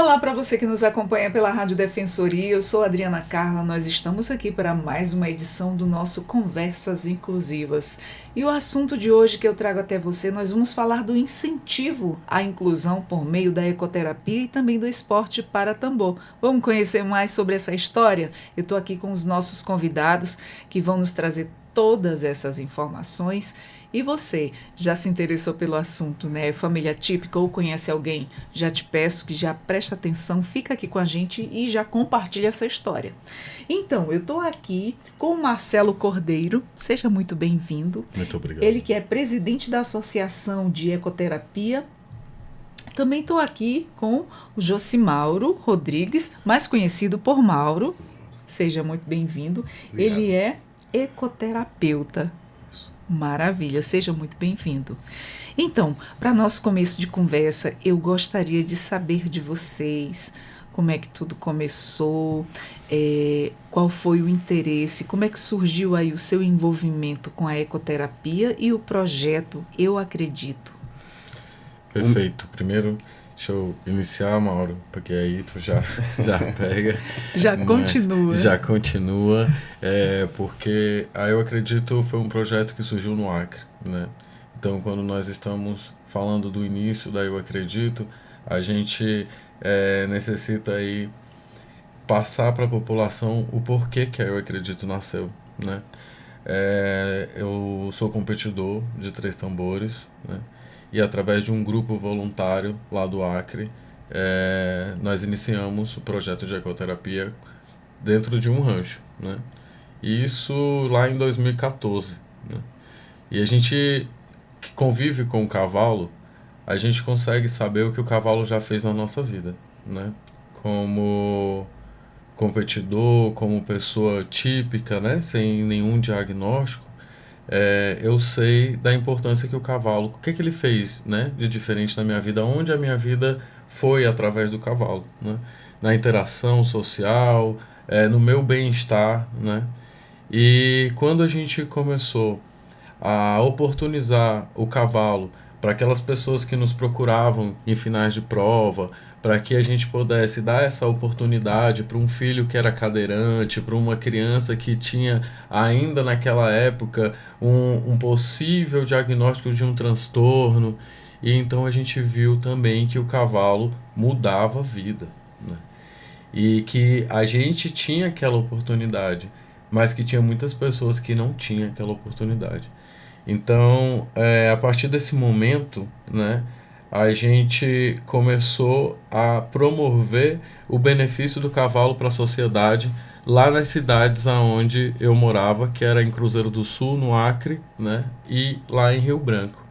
Olá para você que nos acompanha pela Rádio Defensoria, eu sou Adriana Carla, nós estamos aqui para mais uma edição do nosso Conversas Inclusivas. E o assunto de hoje que eu trago até você, nós vamos falar do incentivo à inclusão por meio da ecoterapia e também do esporte para tambor. Vamos conhecer mais sobre essa história? Eu estou aqui com os nossos convidados que vão nos trazer todas essas informações. E você, já se interessou pelo assunto, né? Família típica ou conhece alguém? Já te peço que já preste atenção, fica aqui com a gente e já compartilha essa história. Então, eu estou aqui com o Marcelo Cordeiro, seja muito bem-vindo. Muito obrigado. Ele que é presidente da Associação de Ecoterapia. Também estou aqui com o Josimauro Rodrigues, mais conhecido por Mauro. Seja muito bem-vindo. Obrigado. Ele é ecoterapeuta. Maravilha, seja muito bem-vindo. Então, para nosso começo de conversa, eu gostaria de saber de vocês como é que tudo começou, qual foi o interesse, como é que surgiu aí o seu envolvimento com a ecoterapia e o projeto Eu Acredito. Perfeito. Primeiro, deixa eu iniciar, Mauro, porque aí tu já pega. Já continua. Já continua, porque Eu Acredito foi um projeto que surgiu no Acre, né? Então, quando nós estamos falando do início da Eu Acredito, a gente necessita aí passar para a população o porquê que a Eu Acredito nasceu, né? Eu sou competidor de 3 tambores, né? E através de um grupo voluntário lá do Acre, nós iniciamos o projeto de ecoterapia dentro de um rancho, né? E isso lá em 2014, né? E a gente que convive com o cavalo, a gente consegue saber o que o cavalo já fez na nossa vida, né? Como competidor, como pessoa típica, né? Sem nenhum diagnóstico, eu sei da importância que o cavalo, o que ele fez, né, de diferente na minha vida, onde a minha vida foi através do cavalo, né, na interação social, no meu bem-estar, né, e quando a gente começou a oportunizar o cavalo para aquelas pessoas que nos procuravam em finais de prova, para que a gente pudesse dar essa oportunidade para um filho que era cadeirante, para uma criança que tinha ainda naquela época um possível diagnóstico de um transtorno. E então a gente viu também que o cavalo mudava a vida, né? E que a gente tinha aquela oportunidade, mas que tinha muitas pessoas que não tinham aquela oportunidade. Então, a partir desse momento, né, a gente começou a promover o benefício do cavalo para a sociedade lá nas cidades onde eu morava, que era em Cruzeiro do Sul, no Acre, né, e lá em Rio Branco.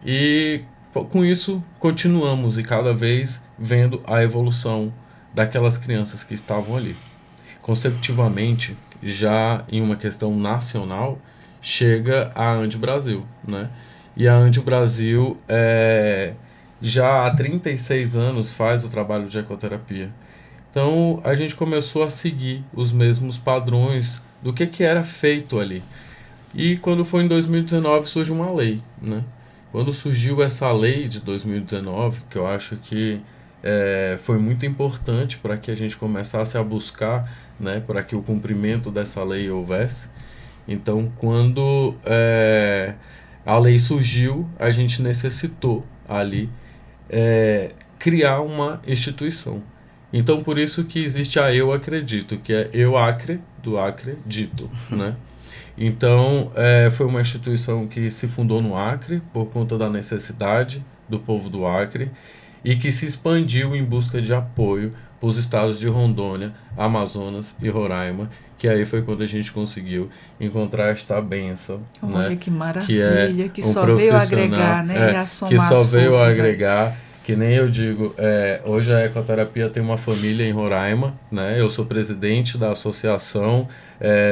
E com isso continuamos e cada vez vendo a evolução daquelas crianças que estavam ali. Consecutivamente, já em uma questão nacional, chega a Ande Brasil, né? E a Ande Brasil já há 36 anos faz o trabalho de ecoterapia. Então a gente começou a seguir os mesmos padrões do que era feito ali. E quando foi em 2019 surge uma lei, né? Quando surgiu essa lei de 2019, que eu acho que foi muito importante para que a gente começasse a buscar, né, para que o cumprimento dessa lei houvesse. Então, quando a lei surgiu, a gente necessitou ali criar uma instituição. Então, por isso que existe a Eu Acredito, que é Eu Acre, do Acre Dito, né? Então, foi uma instituição que se fundou no Acre por conta da necessidade do povo do Acre e que se expandiu em busca de apoio para os estados de Rondônia, Amazonas e Roraima, que aí foi quando a gente conseguiu encontrar esta bênção. Olha, né? que maravilha, que um só veio agregar, né? E a somar que só as veio forças agregar, aí. que nem eu digo, hoje a ecoterapia tem uma família em Roraima, né? Eu sou presidente da associação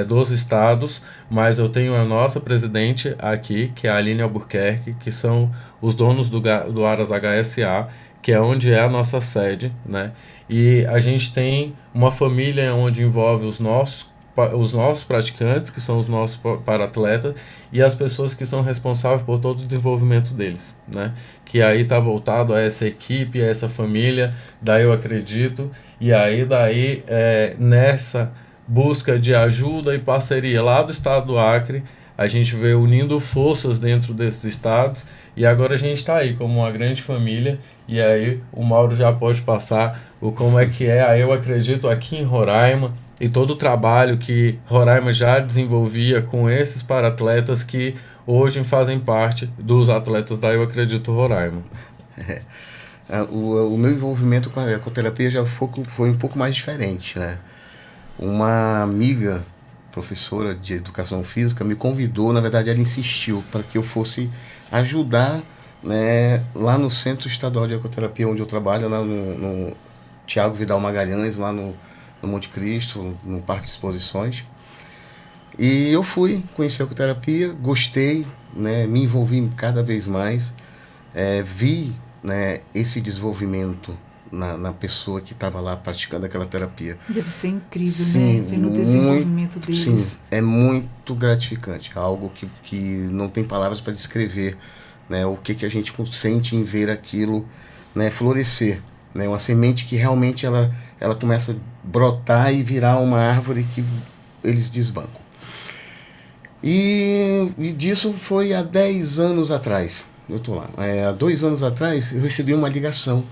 dos estados, mas eu tenho a nossa presidente aqui, que é a Aline Albuquerque, que são os donos do Aras HSA, que é onde é a nossa sede, né? E a gente tem uma família onde envolve os nossos os nossos praticantes, que são os nossos para-atletas, e as pessoas que são responsáveis por todo o desenvolvimento deles, né? Que aí está voltado a essa equipe, a essa família, daí eu acredito, e aí daí nessa busca de ajuda e parceria lá do estado do Acre, a gente veio unindo forças dentro desses estados, e agora a gente está aí como uma grande família, e aí o Mauro já pode passar o como é que é, aí eu acredito aqui em Roraima, e todo o trabalho que Roraima já desenvolvia com esses para-atletas que hoje fazem parte dos atletas da Eu Acredito Roraima. O meu envolvimento com a ecoterapia já foi um pouco mais diferente, né? Uma amiga, professora de educação física, me convidou, na verdade ela insistiu para que eu fosse ajudar, né, lá no Centro Estadual de Ecoterapia, onde eu trabalho, lá no Tiago Vidal Magalhães, lá no Monte Cristo, no Parque de Exposições. E eu fui conhecer a ecoterapia, gostei, né, me envolvi cada vez mais, vi, né, esse desenvolvimento na pessoa que estava lá praticando aquela terapia. Deve ser incrível, sim, né? Ver no desenvolvimento deles. Sim, é muito gratificante, algo que não tem palavras para descrever, né, o que a gente sente em ver aquilo, né, florescer, né, uma semente que realmente ela começa a brotar e virar uma árvore que eles desbancam. E disso foi há 10 anos atrás. Eu estou lá. Há 2 anos atrás eu recebi uma ligação,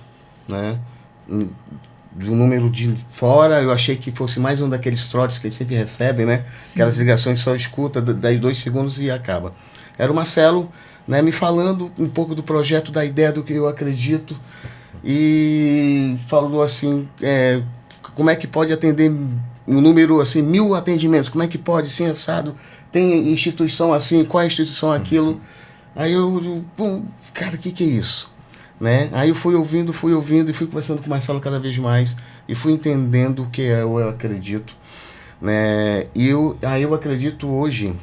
né, do número de fora. Eu achei que fosse mais um daqueles trotes que eles sempre recebem, né? Sim. Aquelas ligações que só escuta, daí 2 segundos e acaba. Era o Marcelo, né, me falando um pouco do projeto, da ideia do que eu acredito, e falou assim, como é que pode atender um número assim, 1000 atendimentos, como é que pode, sim, assado, tem instituição assim, qual é a instituição aquilo? Aí eu, cara, o que é isso? Né? Aí eu fui ouvindo e fui conversando com o Marcelo cada vez mais, e fui entendendo o que eu acredito, né? E aí eu acredito hoje,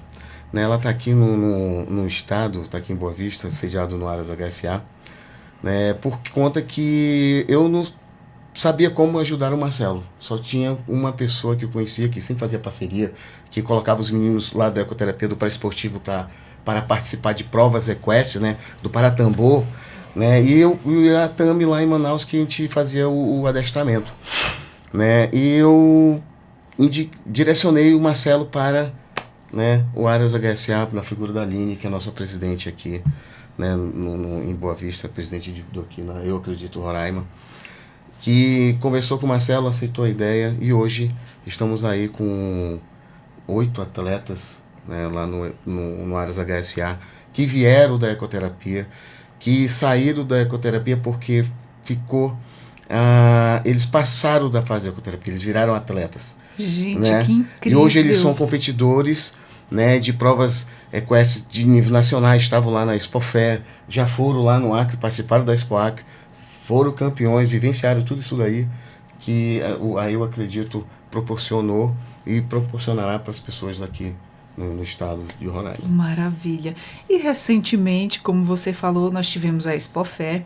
né, ela está aqui no estado, está aqui em Boa Vista, sediado no Aras HSA, né, por conta que eu não sabia como ajudar o Marcelo. Só tinha uma pessoa que eu conhecia, que sempre fazia parceria, que colocava os meninos lá da ecoterapia do pré-esportivo para participar de provas equestres, né, do paratambor, né, e a Tami lá em Manaus, que a gente fazia o adestramento, né, e eu direcionei o Marcelo para, né, o Aras HSA, na figura da Aline, que é a nossa presidente aqui, né, em Boa Vista, presidente aqui na Eu Acredito Roraima, que conversou com o Marcelo, aceitou a ideia, e hoje estamos aí com 8 atletas, né, lá no Aras HSA, que vieram da ecoterapia, que saíram da ecoterapia porque eles passaram da fase da ecoterapia, eles viraram atletas. Gente, né? Que incrível! E hoje eles são competidores, né, de provas equestres de nível nacional, estavam lá na Expofé, já foram lá no Acre, participaram da Expo Acre, foram campeões, vivenciaram tudo isso daí que aí eu acredito proporcionou e proporcionará para as pessoas daqui no estado de Roraima. Maravilha. E recentemente, como você falou, nós tivemos a Expofé,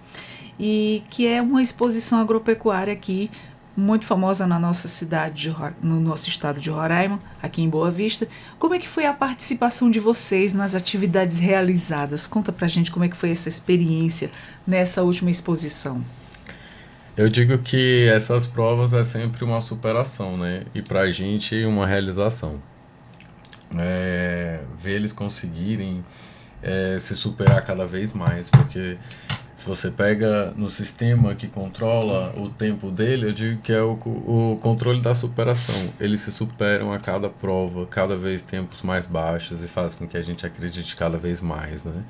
e que é uma exposição agropecuária aqui muito famosa na nossa cidade, no nosso estado de Roraima, aqui em Boa Vista. Como é que foi a participação de vocês nas atividades realizadas? Conta pra gente como é que foi essa experiência nessa última exposição. Eu digo que essas provas é sempre uma superação, né? E pra gente uma realização. Ver eles conseguirem se superar cada vez mais, porque se você pega no sistema que controla o tempo dele, eu digo que é o controle da superação. Eles se superam a cada prova, cada vez tempos mais baixos, e faz com que a gente acredite cada vez mais, né?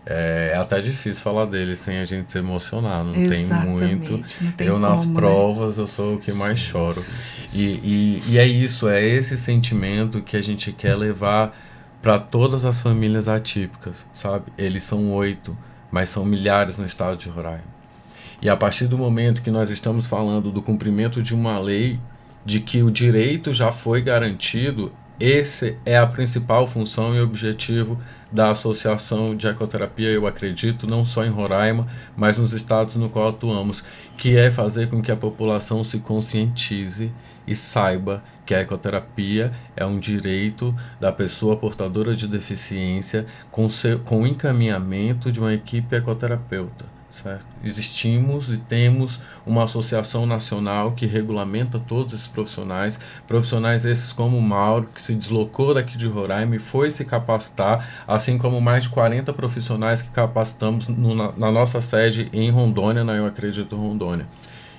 É até difícil falar deles sem a gente se emocionar, não Exatamente, tem muito. Não tem nas como, provas, né? eu sou o que mais choro. E é isso, é esse sentimento que a gente quer levar para todas as famílias atípicas, sabe? Eles são 8, mas são milhares no estado de Roraima. E a partir do momento que nós estamos falando do cumprimento de uma lei, de que o direito já foi garantido, esse é a principal função e objetivo da Associação de Ecoterapia, eu acredito, não só em Roraima, mas nos estados no qual atuamos, que é fazer com que a população se conscientize e saiba que a ecoterapia é um direito da pessoa portadora de deficiência com o encaminhamento de uma equipe ecoterapeuta. Certo? Existimos e temos uma associação nacional que regulamenta todos esses profissionais esses como o Mauro, que se deslocou daqui de Roraima e foi se capacitar, assim como mais de 40 profissionais que capacitamos na nossa sede em Rondônia, na Eu Acredito Rondônia.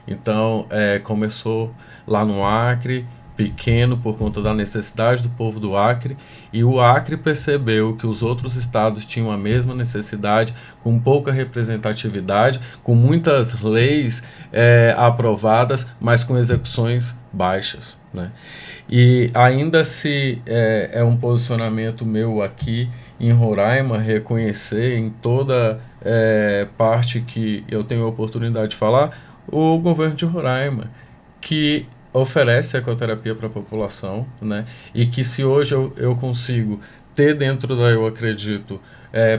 Então, começou lá no Acre, pequeno por conta da necessidade do povo do Acre, e o Acre percebeu que os outros estados tinham a mesma necessidade, com pouca representatividade, com muitas leis aprovadas, mas com execuções baixas, né? E ainda se é um posicionamento meu aqui em Roraima, reconhecer em toda parte que eu tenho a oportunidade de falar, o governo de Roraima, que oferece ecoterapia para a população, né? E que se hoje eu consigo ter dentro da Eu Acredito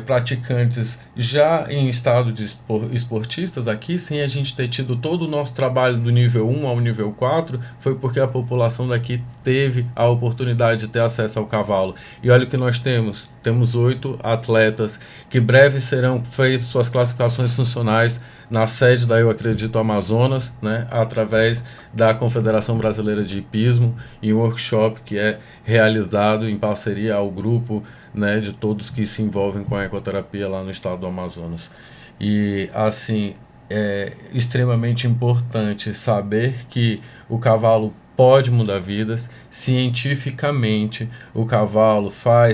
praticantes já em estado de esportistas aqui, sem a gente ter tido todo o nosso trabalho do nível 1 ao nível 4, foi porque a população daqui teve a oportunidade de ter acesso ao cavalo. E olha o que nós temos. Temos 8 atletas que breve serão feitas suas classificações funcionais na sede da Eu Acredito Amazonas, né, através da Confederação Brasileira de Hipismo, e um workshop que é realizado em parceria ao grupo, né, de todos que se envolvem com a ecoterapia lá no estado do Amazonas. E assim, é extremamente importante saber que o cavalo pode mudar vidas. Cientificamente, o cavalo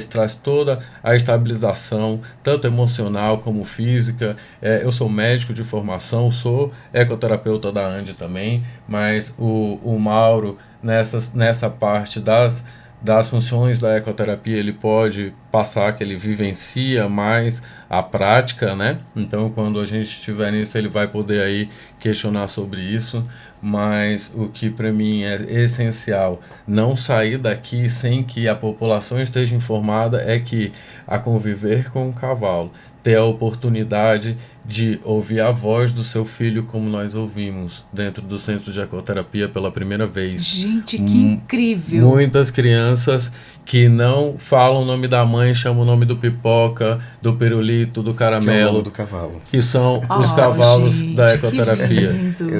traz toda a estabilização, tanto emocional como física. Eu sou médico de formação, sou ecoterapeuta da ANDI também, mas o Mauro, nessa parte das funções da ecoterapia, ele pode passar que ele vivencia mais a prática, né? Então, quando a gente estiver nisso, ele vai poder aí questionar sobre isso. Mas o que para mim é essencial, não sair daqui sem que a população esteja informada, é que a conviver com o cavalo, ter a oportunidade de ouvir a voz do seu filho como nós ouvimos dentro do centro de ecoterapia pela primeira vez. Gente, que incrível! Muitas crianças que não falam o nome da mãe, chamam o nome do pipoca, do pirulito, do caramelo. Que é o nome do cavalo. Que são os cavalos, gente, da ecoterapia.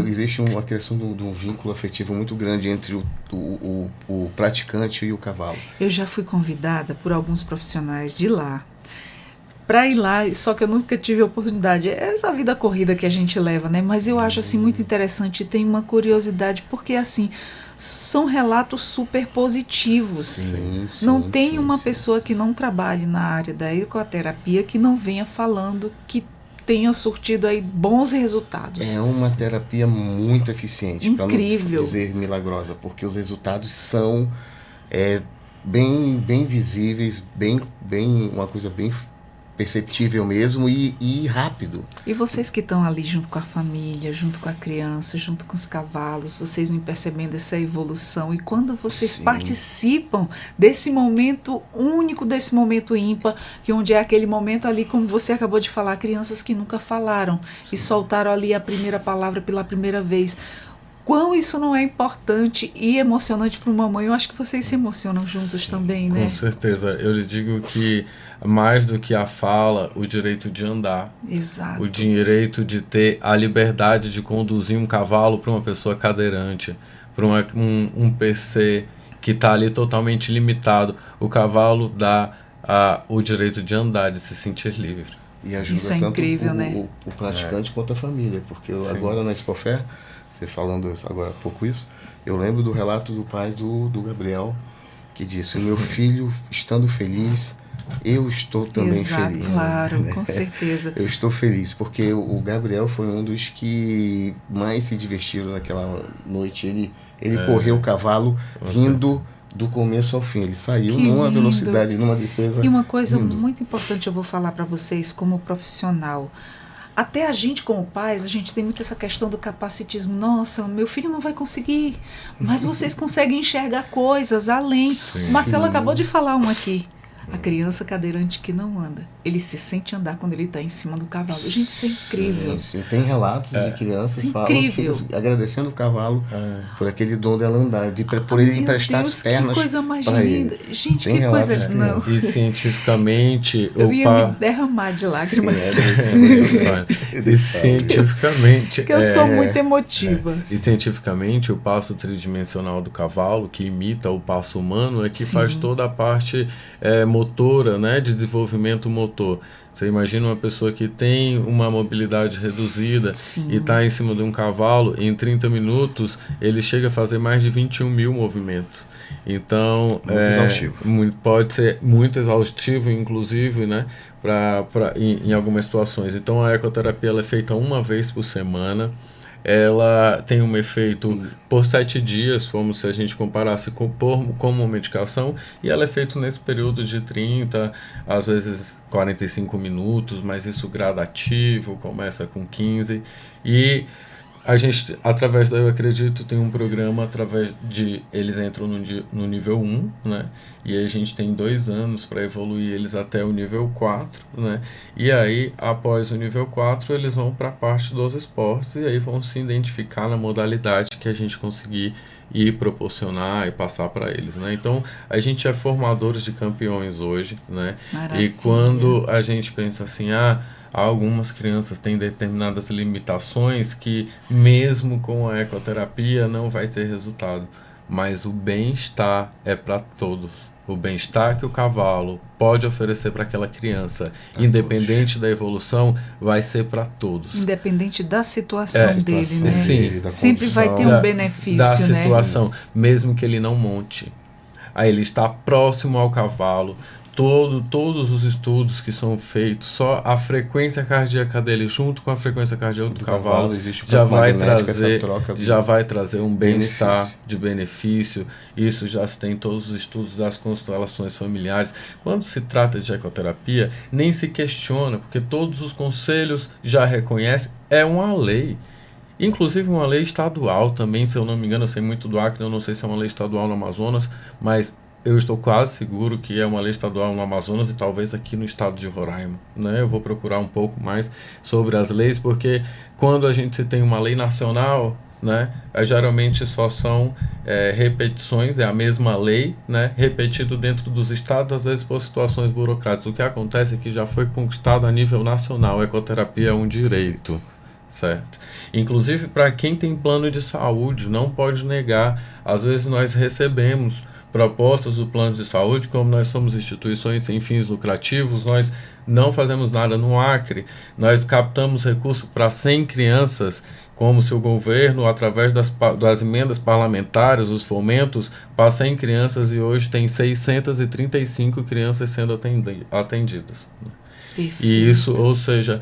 Existe uma questão de um vínculo afetivo muito grande entre o praticante e o cavalo. Eu já fui convidada por alguns profissionais de lá para ir lá, só que eu nunca tive a oportunidade. É essa vida corrida que a gente leva, né? Mas eu acho assim muito interessante, tem uma curiosidade, porque assim, são relatos super positivos. Sim, não tem uma pessoa que não trabalhe na área da ecoterapia que não venha falando que tenha surtido aí bons resultados. É uma terapia muito eficiente, para não dizer milagrosa, porque os resultados são bem visíveis, uma coisa bem perceptível mesmo e rápido. E vocês que estão ali junto com a família, junto com a criança, junto com os cavalos, vocês me percebendo essa evolução, e quando vocês participam desse momento único, desse momento ímpar, que onde é aquele momento ali, como você acabou de falar, crianças que nunca falaram e soltaram ali a primeira palavra pela primeira vez. Quão isso não é importante e emocionante para uma mãe. Eu acho que vocês se emocionam juntos também, né? Com certeza. Eu lhe digo que mais do que a fala, o direito de andar. Exato. O direito de ter a liberdade de conduzir um cavalo para uma pessoa cadeirante, para um PC que está ali totalmente limitado. O cavalo dá o direito de andar, de se sentir livre. E ajuda isso é tanto incrível, né? o praticante quanto a família, porque agora na Expofer, você falando agora há pouco isso, eu lembro do relato do pai do Gabriel, que disse: o meu filho estando feliz, eu estou também feliz. Claro, com certeza. Eu estou feliz, porque o Gabriel foi um dos que mais se divertiram naquela noite. Ele correu o cavalo rindo do começo ao fim. Ele saiu numa velocidade, numa destreza. E uma coisa muito importante eu vou falar para vocês como profissional. Até a gente como pais, a gente tem muito essa questão do capacitismo. Nossa, meu filho não vai conseguir, mas vocês conseguem enxergar coisas além. O Marcelo acabou de falar aqui. A criança cadeirante que não anda, ele se sente andar quando ele está em cima do cavalo. Gente, isso é incrível. Sim. Tem relatos de crianças Isso é falam incrível. que agradecendo o cavalo por aquele dom dela andar, por ele emprestar Deus, as pernas. Que coisa mais pra linda. ele. Gente, Tem que coisa. relatos de Não. E cientificamente, Eu ia me derramar de lágrimas. e cientificamente, Porque eu sou muito emotiva. E cientificamente, o passo tridimensional do cavalo, que imita o passo humano, é que Sim. faz toda a parte motora, né, de desenvolvimento motor. Você imagina uma pessoa que tem uma mobilidade reduzida Sim. e está em cima de um cavalo, em 30 minutos ele chega a fazer mais de 21 mil movimentos. Então, Exaustivo. Pode ser muito exaustivo, inclusive, né, em algumas situações. Então, a ecoterapia ela é feita uma vez por semana. Ela tem um efeito por 7 dias, como se a gente comparasse com uma medicação, e ela é feita nesse período de 30, às vezes 45 minutos, mas isso gradativo, começa com 15, e a gente, através da Eu Acredito, tem um programa através de... Eles entram no nível 1, né? E aí a gente tem 2 anos para evoluir eles até o nível 4, né? E aí, após o nível 4, eles vão para a parte dos esportes e aí vão se identificar na modalidade que a gente conseguir ir proporcionar e passar para eles, né? Então, a gente é formadores de campeões hoje, né? Maravilha. E quando a gente pensa assim, algumas crianças têm determinadas limitações que mesmo com a ecoterapia não vai ter resultado, mas o bem-estar é para todos. O bem-estar que o cavalo pode oferecer para aquela criança, independente da evolução, vai ser para todos. Independente da situação dele, né? Sim, sempre vai ter um benefício, da né? situação, mesmo que ele não monte. Aí ele está próximo ao cavalo. Todos os estudos que são feitos, só a frequência cardíaca dele junto com a frequência cardíaca do cavalo já vai trazer um bem-estar de benefício. Isso já se tem em todos os estudos das constelações familiares. Quando se trata de ecoterapia, nem se questiona, porque todos os conselhos já reconhecem, é uma lei. Inclusive uma lei estadual também, se eu não me engano, eu sei muito do Acre, eu não sei se é uma lei estadual no Amazonas, mas eu estou quase seguro que é uma lei estadual no Amazonas e talvez aqui no estado de Roraima, né? Eu vou procurar um pouco mais sobre as leis, porque quando a gente tem uma lei nacional, né, geralmente só são repetições, é a mesma lei, né, repetido dentro dos estados, às vezes por situações burocráticas. O que acontece é que já foi conquistado a nível nacional, a ecoterapia é um direito. Certo. Inclusive para quem tem plano de saúde, não pode negar, às vezes nós recebemos propostas do plano de saúde, como nós somos instituições sem fins lucrativos, nós não fazemos nada no Acre, nós captamos recursos para 100 crianças, como se o governo, através das emendas parlamentares, os fomentos, para 100 crianças, e hoje tem 635 crianças sendo atendidas. Perfeito. E isso, ou seja,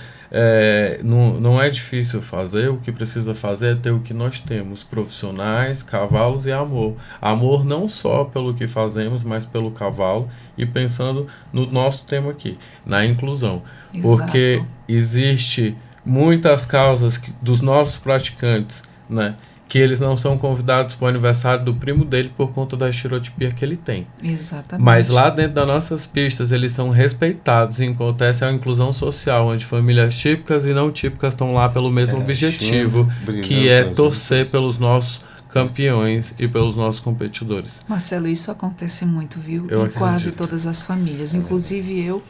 não é difícil fazer, o que precisa fazer é ter o que nós temos, profissionais, cavalos e amor. Amor não só pelo que fazemos, mas pelo cavalo, e pensando no nosso tema aqui, na inclusão. Exato. Porque existe muitas causas dos nossos praticantes, né, que eles não são convidados para o aniversário do primo dele por conta da estereotipia que ele tem. Exatamente. Mas lá dentro das nossas pistas eles são respeitados e acontece a inclusão social, onde famílias típicas e não típicas estão lá pelo mesmo objetivo, que é torcer pelos nossos campeões e pelos nossos competidores. Marcelo, isso acontece muito, viu? Eu em acredito. quase todas as famílias, inclusive eu.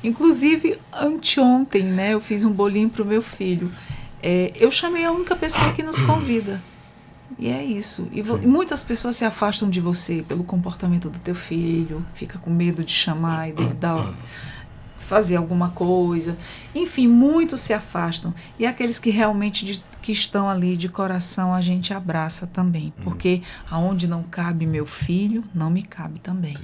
Inclusive, anteontem, né, eu fiz um bolinho pro meu filho. Eu chamei a única pessoa que nos convida. E é isso. E muitas pessoas se afastam de você pelo comportamento do teu filho, fica com medo de chamar e dele fazer alguma coisa. Enfim, muitos se afastam. E aqueles que realmente que estão ali de coração, a gente abraça também. Porque aonde não cabe meu filho, não me cabe também.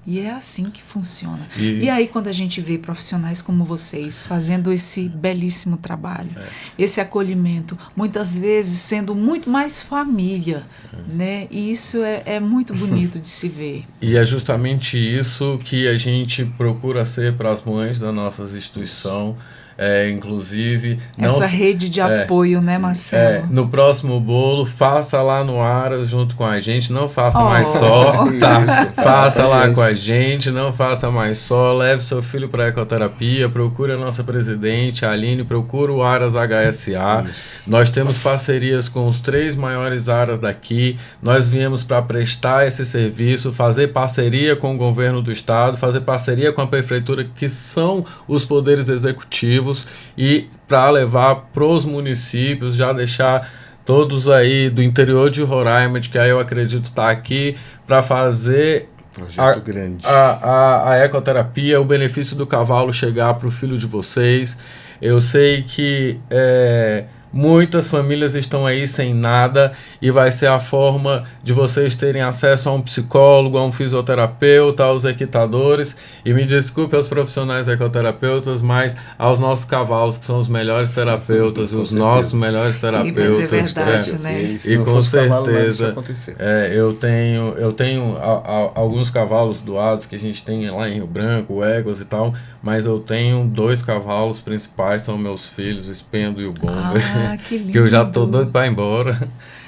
E é assim que funciona. E aí, quando a gente vê profissionais como vocês fazendo esse belíssimo trabalho, esse acolhimento, muitas vezes sendo muito mais família, né? E isso é muito bonito de se ver. E é justamente isso que a gente procura ser para as mães da nossa instituição. inclusive... Essa rede de apoio, né, Marcelo? No próximo bolo, faça lá no Aras junto com a gente, não faça mais só, tá? Faça lá com a gente, não faça mais só, leve seu filho para ecoterapia, procure a nossa presidente, a Aline, procure o Aras HSA. Nós temos parcerias com os 3 maiores Aras daqui, nós viemos para prestar esse serviço, fazer parceria com o governo do estado, fazer parceria com a prefeitura, que são os poderes executivos, e para levar para os municípios, já deixar todos aí do interior de Roraima, que aí eu acredito estar aqui para fazer a ecoterapia, o benefício do cavalo chegar para o filho de vocês. Eu sei que muitas famílias estão aí sem nada, e vai ser a forma de vocês terem acesso a um psicólogo, a um fisioterapeuta, aos equitadores, e me desculpe aos profissionais ecoterapeutas, mas aos nossos cavalos, que são os melhores terapeutas, os nossos melhores terapeutas. Mas é verdade, né? E com certeza, eu tenho alguns cavalos doados que a gente tem lá em Rio Branco, éguas e tal, mas eu tenho 2 cavalos principais, são meus filhos, o Espendo e o Bomba. Que lindo. Que eu já tô doido para ir embora.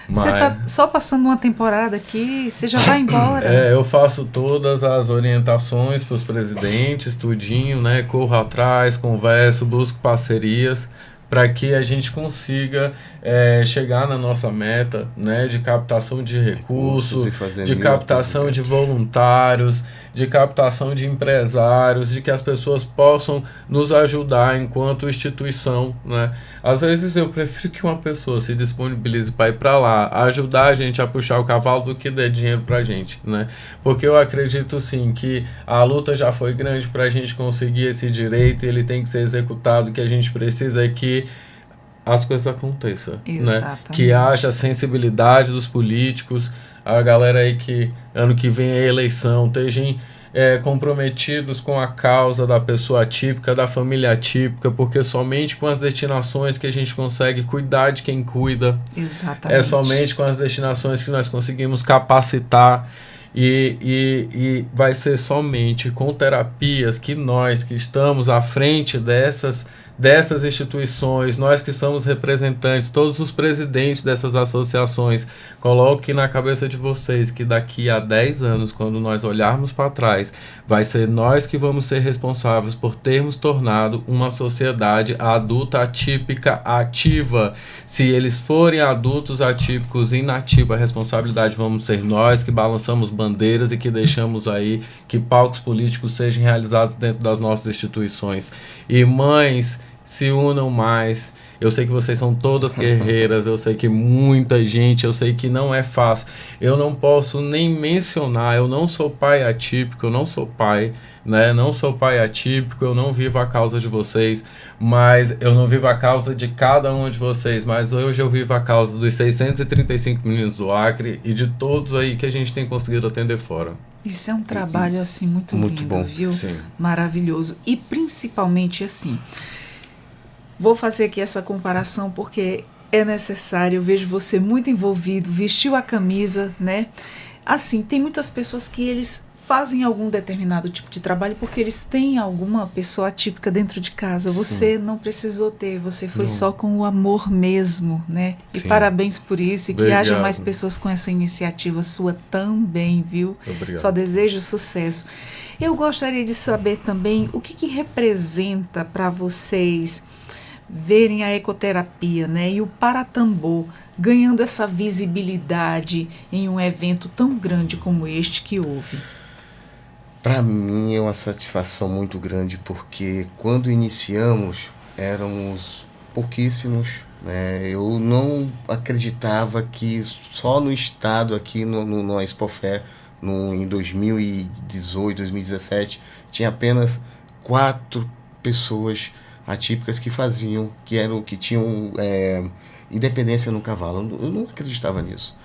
Você tá só passando uma temporada aqui, você já vai embora? Eu faço todas as orientações para os presidentes, tudinho, né? Corro atrás, converso, busco parcerias para que a gente consiga chegar na nossa meta, né, de captação de recursos, de captação de voluntários, de captação de empresários, de que as pessoas possam nos ajudar enquanto instituição, né? Às vezes eu prefiro que uma pessoa se disponibilize para ir para lá, ajudar a gente a puxar o cavalo, do que dar dinheiro para a gente, né? Porque eu acredito sim que a luta já foi grande para a gente conseguir esse direito, e ele tem que ser executado. O que a gente precisa é que as coisas aconteçam, né? Que haja sensibilidade dos políticos, a galera aí que ano que vem é eleição, estejam comprometidos com a causa da pessoa atípica, da família atípica, porque somente com as destinações que a gente consegue cuidar de quem cuida. Exatamente. É somente com as destinações que nós conseguimos capacitar, e vai ser somente com terapias que nós, que estamos à frente dessas instituições, nós que somos representantes, todos os presidentes dessas associações, coloque na cabeça de vocês que daqui a 10 anos, quando nós olharmos para trás, vai ser nós que vamos ser responsáveis por termos tornado uma sociedade adulta atípica ativa. Se eles forem adultos atípicos inativos, a responsabilidade vamos ser nós, que balançamos bandeiras e que deixamos aí que palcos políticos sejam realizados dentro das nossas instituições. E mães, se unam mais. Eu sei que vocês são todas guerreiras, eu sei que muita gente, eu sei que não é fácil. Eu não posso nem mencionar, eu não sou pai atípico, eu não sou pai, né? Não sou pai atípico, eu não vivo a causa de vocês, mas eu não vivo a causa de cada um de vocês, mas hoje eu vivo a causa dos 635 meninos do Acre e de todos aí que a gente tem conseguido atender fora. Isso é um trabalho assim muito lindo, bom, viu? Sim. Maravilhoso. E principalmente assim, vou fazer aqui essa comparação porque é necessário. Eu vejo você muito envolvido, vestiu a camisa, né? Assim, tem muitas pessoas que eles fazem algum determinado tipo de trabalho porque eles têm alguma pessoa atípica dentro de casa. Você não precisou ter, você foi só com o amor mesmo, né? E parabéns por isso, e que haja mais pessoas com essa iniciativa sua também, viu? Obrigado. Só desejo sucesso. Eu gostaria de saber também o que representa para vocês verem a ecoterapia, né, e o Paratambor ganhando essa visibilidade em um evento tão grande como este que houve. Para mim é uma satisfação muito grande, porque quando iniciamos éramos pouquíssimos, né? Eu não acreditava que só no estado, aqui no Expofer, em 2018, 2017, tinha apenas 4 pessoas atípicas que faziam, que tinham independência no cavalo. Eu não acreditava nisso.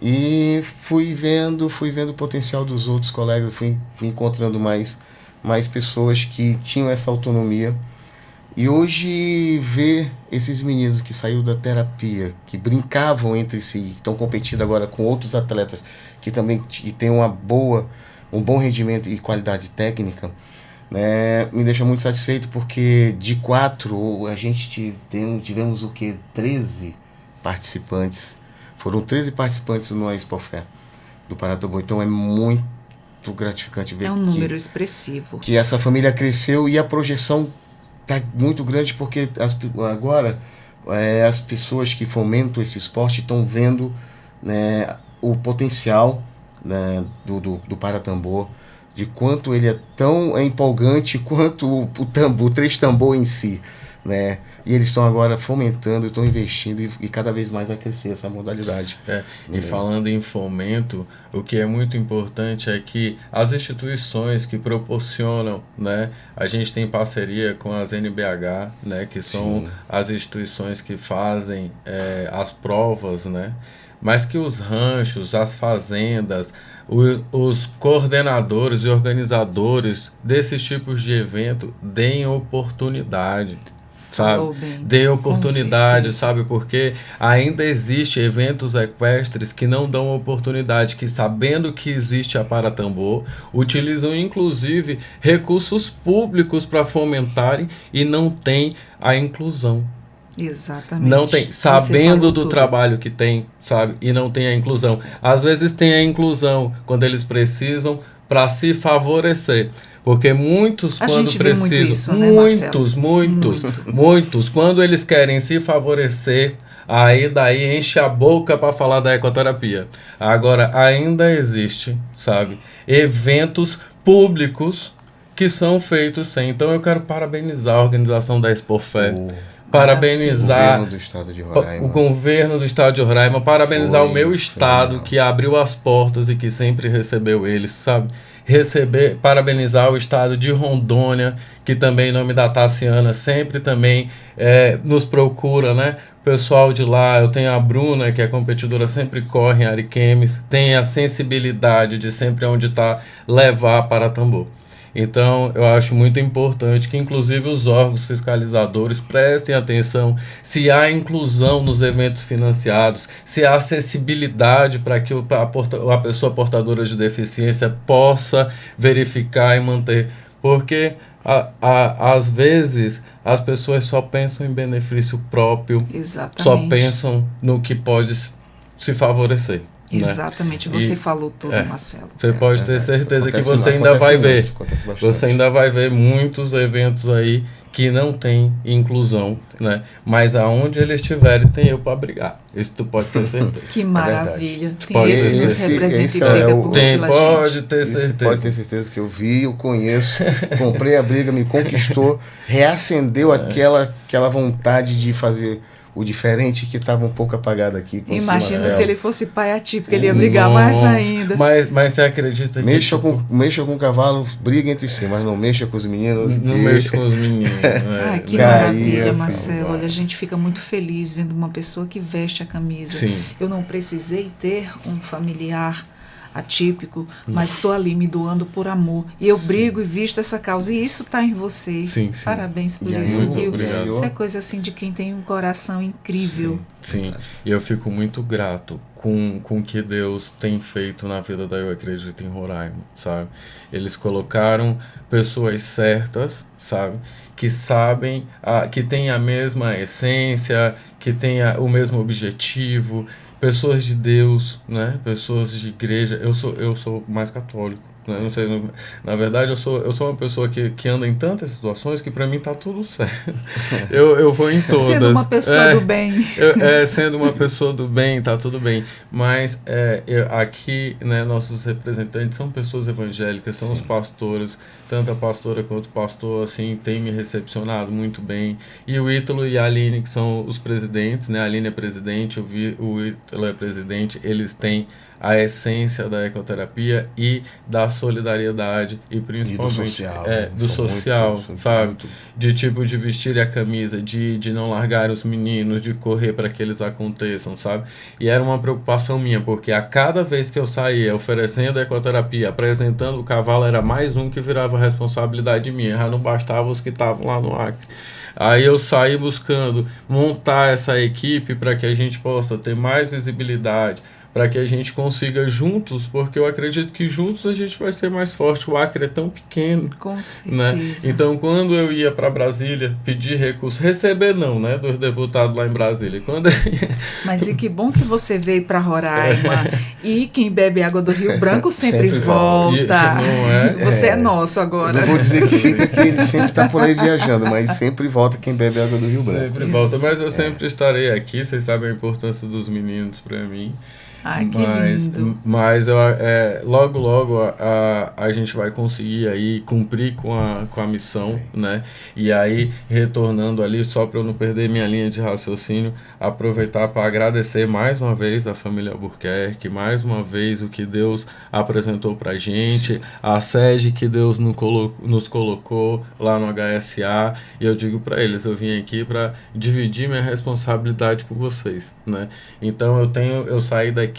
E fui vendo o potencial dos outros colegas, fui encontrando mais pessoas que tinham essa autonomia. E hoje ver esses meninos que saíram da terapia, que brincavam entre si, estão competindo agora com outros atletas que também têm um bom rendimento e qualidade técnica, né, me deixa muito satisfeito, porque de 4 a gente tivemos o que? 13 participantes. Foram 13 participantes no Expofé do Paratambor. Então é muito gratificante ver É um número expressivo. que essa família cresceu, e a projeção está muito grande, porque agora as pessoas que fomentam esse esporte estão vendo, né, o potencial, né, do Paratambor, de quanto ele é tão empolgante quanto o três tambor em si, né? E eles estão agora fomentando, estão investindo, e cada vez mais vai crescer essa modalidade. E falando em fomento, o que é muito importante é que as instituições que proporcionam, né, a gente tem parceria com as NBH, né, que são as instituições que fazem as provas, né, mas que os ranchos, as fazendas, os coordenadores e organizadores desses tipos de evento deem oportunidade, sabe? Dê oportunidade, sabe? Porque ainda existe eventos equestres que não dão oportunidade, que, sabendo que existe a Paratambor, utilizam inclusive recursos públicos para fomentarem, e não tem a inclusão. Exatamente. Não tem, sabendo do trabalho que tem, sabe? E não tem a inclusão. Às vezes tem a inclusão quando eles precisam para se favorecer. Porque muitos, quando precisam, muitos, quando eles querem se favorecer, aí daí enche a boca para falar da ecoterapia. Agora, ainda existe, sabe, eventos públicos que são feitos sem. Então eu quero parabenizar a organização da Expofé, parabenizar o governo do estado de Roraima, parabenizar o meu estado, que abriu as portas e que sempre recebeu eles, sabe? Parabenizar o estado de Rondônia, que também, em nome da Tassiana, sempre também nos procura, né? O pessoal de lá, eu tenho a Bruna, que é competidora, sempre corre em Ariquemes, tem a sensibilidade de sempre onde está levar para Tambor. Então, eu acho muito importante que, inclusive, os órgãos fiscalizadores prestem atenção se há inclusão nos eventos financiados, se há acessibilidade para que a pessoa portadora de deficiência possa verificar e manter. Porque, às vezes, as pessoas só pensam em benefício próprio, só pensam no que pode se favorecer. Exatamente, né? Você falou tudo, Marcelo. Você pode ter certeza que você ainda vai ver. Você ainda vai ver muitos eventos aí que não tem inclusão, né? Mas aonde eles estiverem, tem eu para brigar. Isso tu pode ter certeza. Que maravilha. Tem esse que nos representa e briga pela pode ter certeza. Pode ter certeza que eu vi, eu conheço, comprei a briga, me conquistou, reacendeu aquela vontade de fazer o diferente, que estava um pouco apagado aqui. Imagina se ele fosse pai atípico, ele ia brigar mais ainda. Mas você acredita que... Mexa com o cavalo, briga entre si, mas não mexa com os meninos. Não mexa com os meninos. Que maravilha, Marcelo. Olha, a gente fica muito feliz vendo uma pessoa que veste a camisa. Sim. Eu não precisei ter um familiar atípico, mas estou ali me doando por amor, e eu brigo e visto essa causa, e isso está em você. Sim. Parabéns por isso, viu? Isso é coisa assim de quem tem um coração incrível. Sim. E eu fico muito grato com o que Deus tem feito na vida da Eu Acredito em Roraima, sabe? Eles colocaram pessoas certas, sabe? Que sabem, que têm a mesma essência, que têm o mesmo objetivo, pessoas de Deus, né? Pessoas de igreja. Eu sou mais católico, né? Não sei, na verdade eu sou uma pessoa que anda em tantas situações que para mim tá tudo certo. Eu vou em todas. Sendo uma pessoa do bem. Sendo uma pessoa do bem, tá tudo bem. Mas aqui, né, nossos representantes são pessoas evangélicas, são os pastores, tanto a pastora quanto o pastor, assim, tem me recepcionado muito bem. E o Ítalo e a Aline, que são os presidentes, né? A Aline é presidente, o Ítalo é presidente, eles têm a essência da ecoterapia e da solidariedade, e principalmente do social, sabe? De tipo de vestir a camisa, de não largar os meninos, de correr para que eles aconteçam, sabe? E era uma preocupação minha, porque a cada vez que eu saía oferecendo a ecoterapia, apresentando o cavalo, era mais um que virava responsabilidade minha, já não bastava os que estavam lá no Acre. Aí eu saí buscando montar essa equipe para que a gente possa ter mais visibilidade, para que a gente consiga juntos, porque eu acredito que juntos a gente vai ser mais forte. O Acre é tão pequeno. Com Né? certeza. Então, quando eu ia para Brasília pedir recurso, receber não, né, dos deputados lá em Brasília. Quando Mas e que bom que você veio para Roraima. E quem bebe água do Rio Branco sempre Sempre volta. não é? Você é nosso Eu agora. não vou dizer que fica aqui, ele sempre está por aí viajando, mas sempre volta quem bebe água do Rio Branco. Sempre volta, mas eu sempre estarei aqui. Vocês sabem a importância dos meninos para mim. Ai, que lindo. Mas logo a gente vai conseguir aí cumprir com a missão, né? E aí, retornando ali, só para eu não perder minha linha de raciocínio, aproveitar para agradecer mais uma vez a família Albuquerque, mais uma vez o que Deus apresentou para a gente, a sede que Deus nos colocou lá no HSA, e eu digo para eles, eu vim aqui para dividir minha responsabilidade com vocês, né? Então eu saí daqui,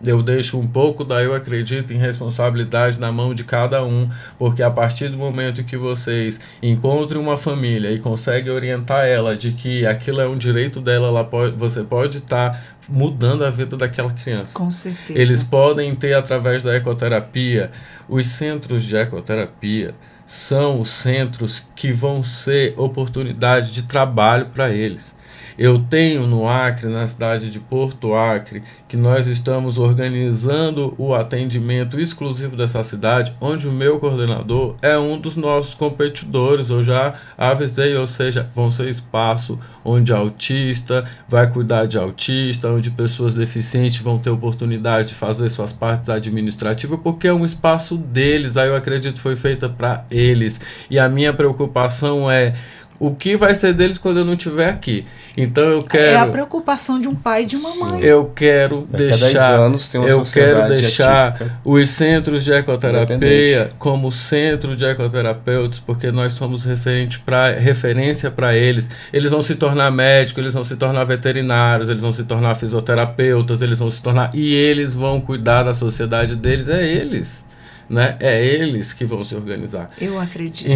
eu deixo um pouco da eu acredito em responsabilidade na mão de cada um, porque a partir do momento que vocês encontrem uma família e conseguem orientar ela de que aquilo é um direito dela, você pode estar mudando a vida daquela criança. Com certeza. Eles podem ter, através da ecoterapia, os centros de ecoterapia são os centros que vão ser oportunidade de trabalho para eles. Eu tenho no Acre, na cidade de Porto Acre, que nós estamos organizando o atendimento exclusivo dessa cidade, onde o meu coordenador é um dos nossos competidores. Eu já avisei, ou seja, vão ser espaço onde autista vai cuidar de autista, onde pessoas deficientes vão ter oportunidade de fazer suas partes administrativas, porque é um espaço deles, aí eu acredito que foi feita para eles. E a minha preocupação é o que vai ser deles quando eu não estiver aqui. Então eu quero... É a preocupação de um pai e de uma mãe. Eu quero deixar atípica, os centros de ecoterapia como centro de ecoterapeutas, porque nós somos referência para eles. Eles vão se tornar médicos, eles vão se tornar veterinários, eles vão se tornar fisioterapeutas, eles vão se tornar... E eles vão cuidar da sociedade deles, é eles. Né? É eles que vão se organizar. Eu acredito.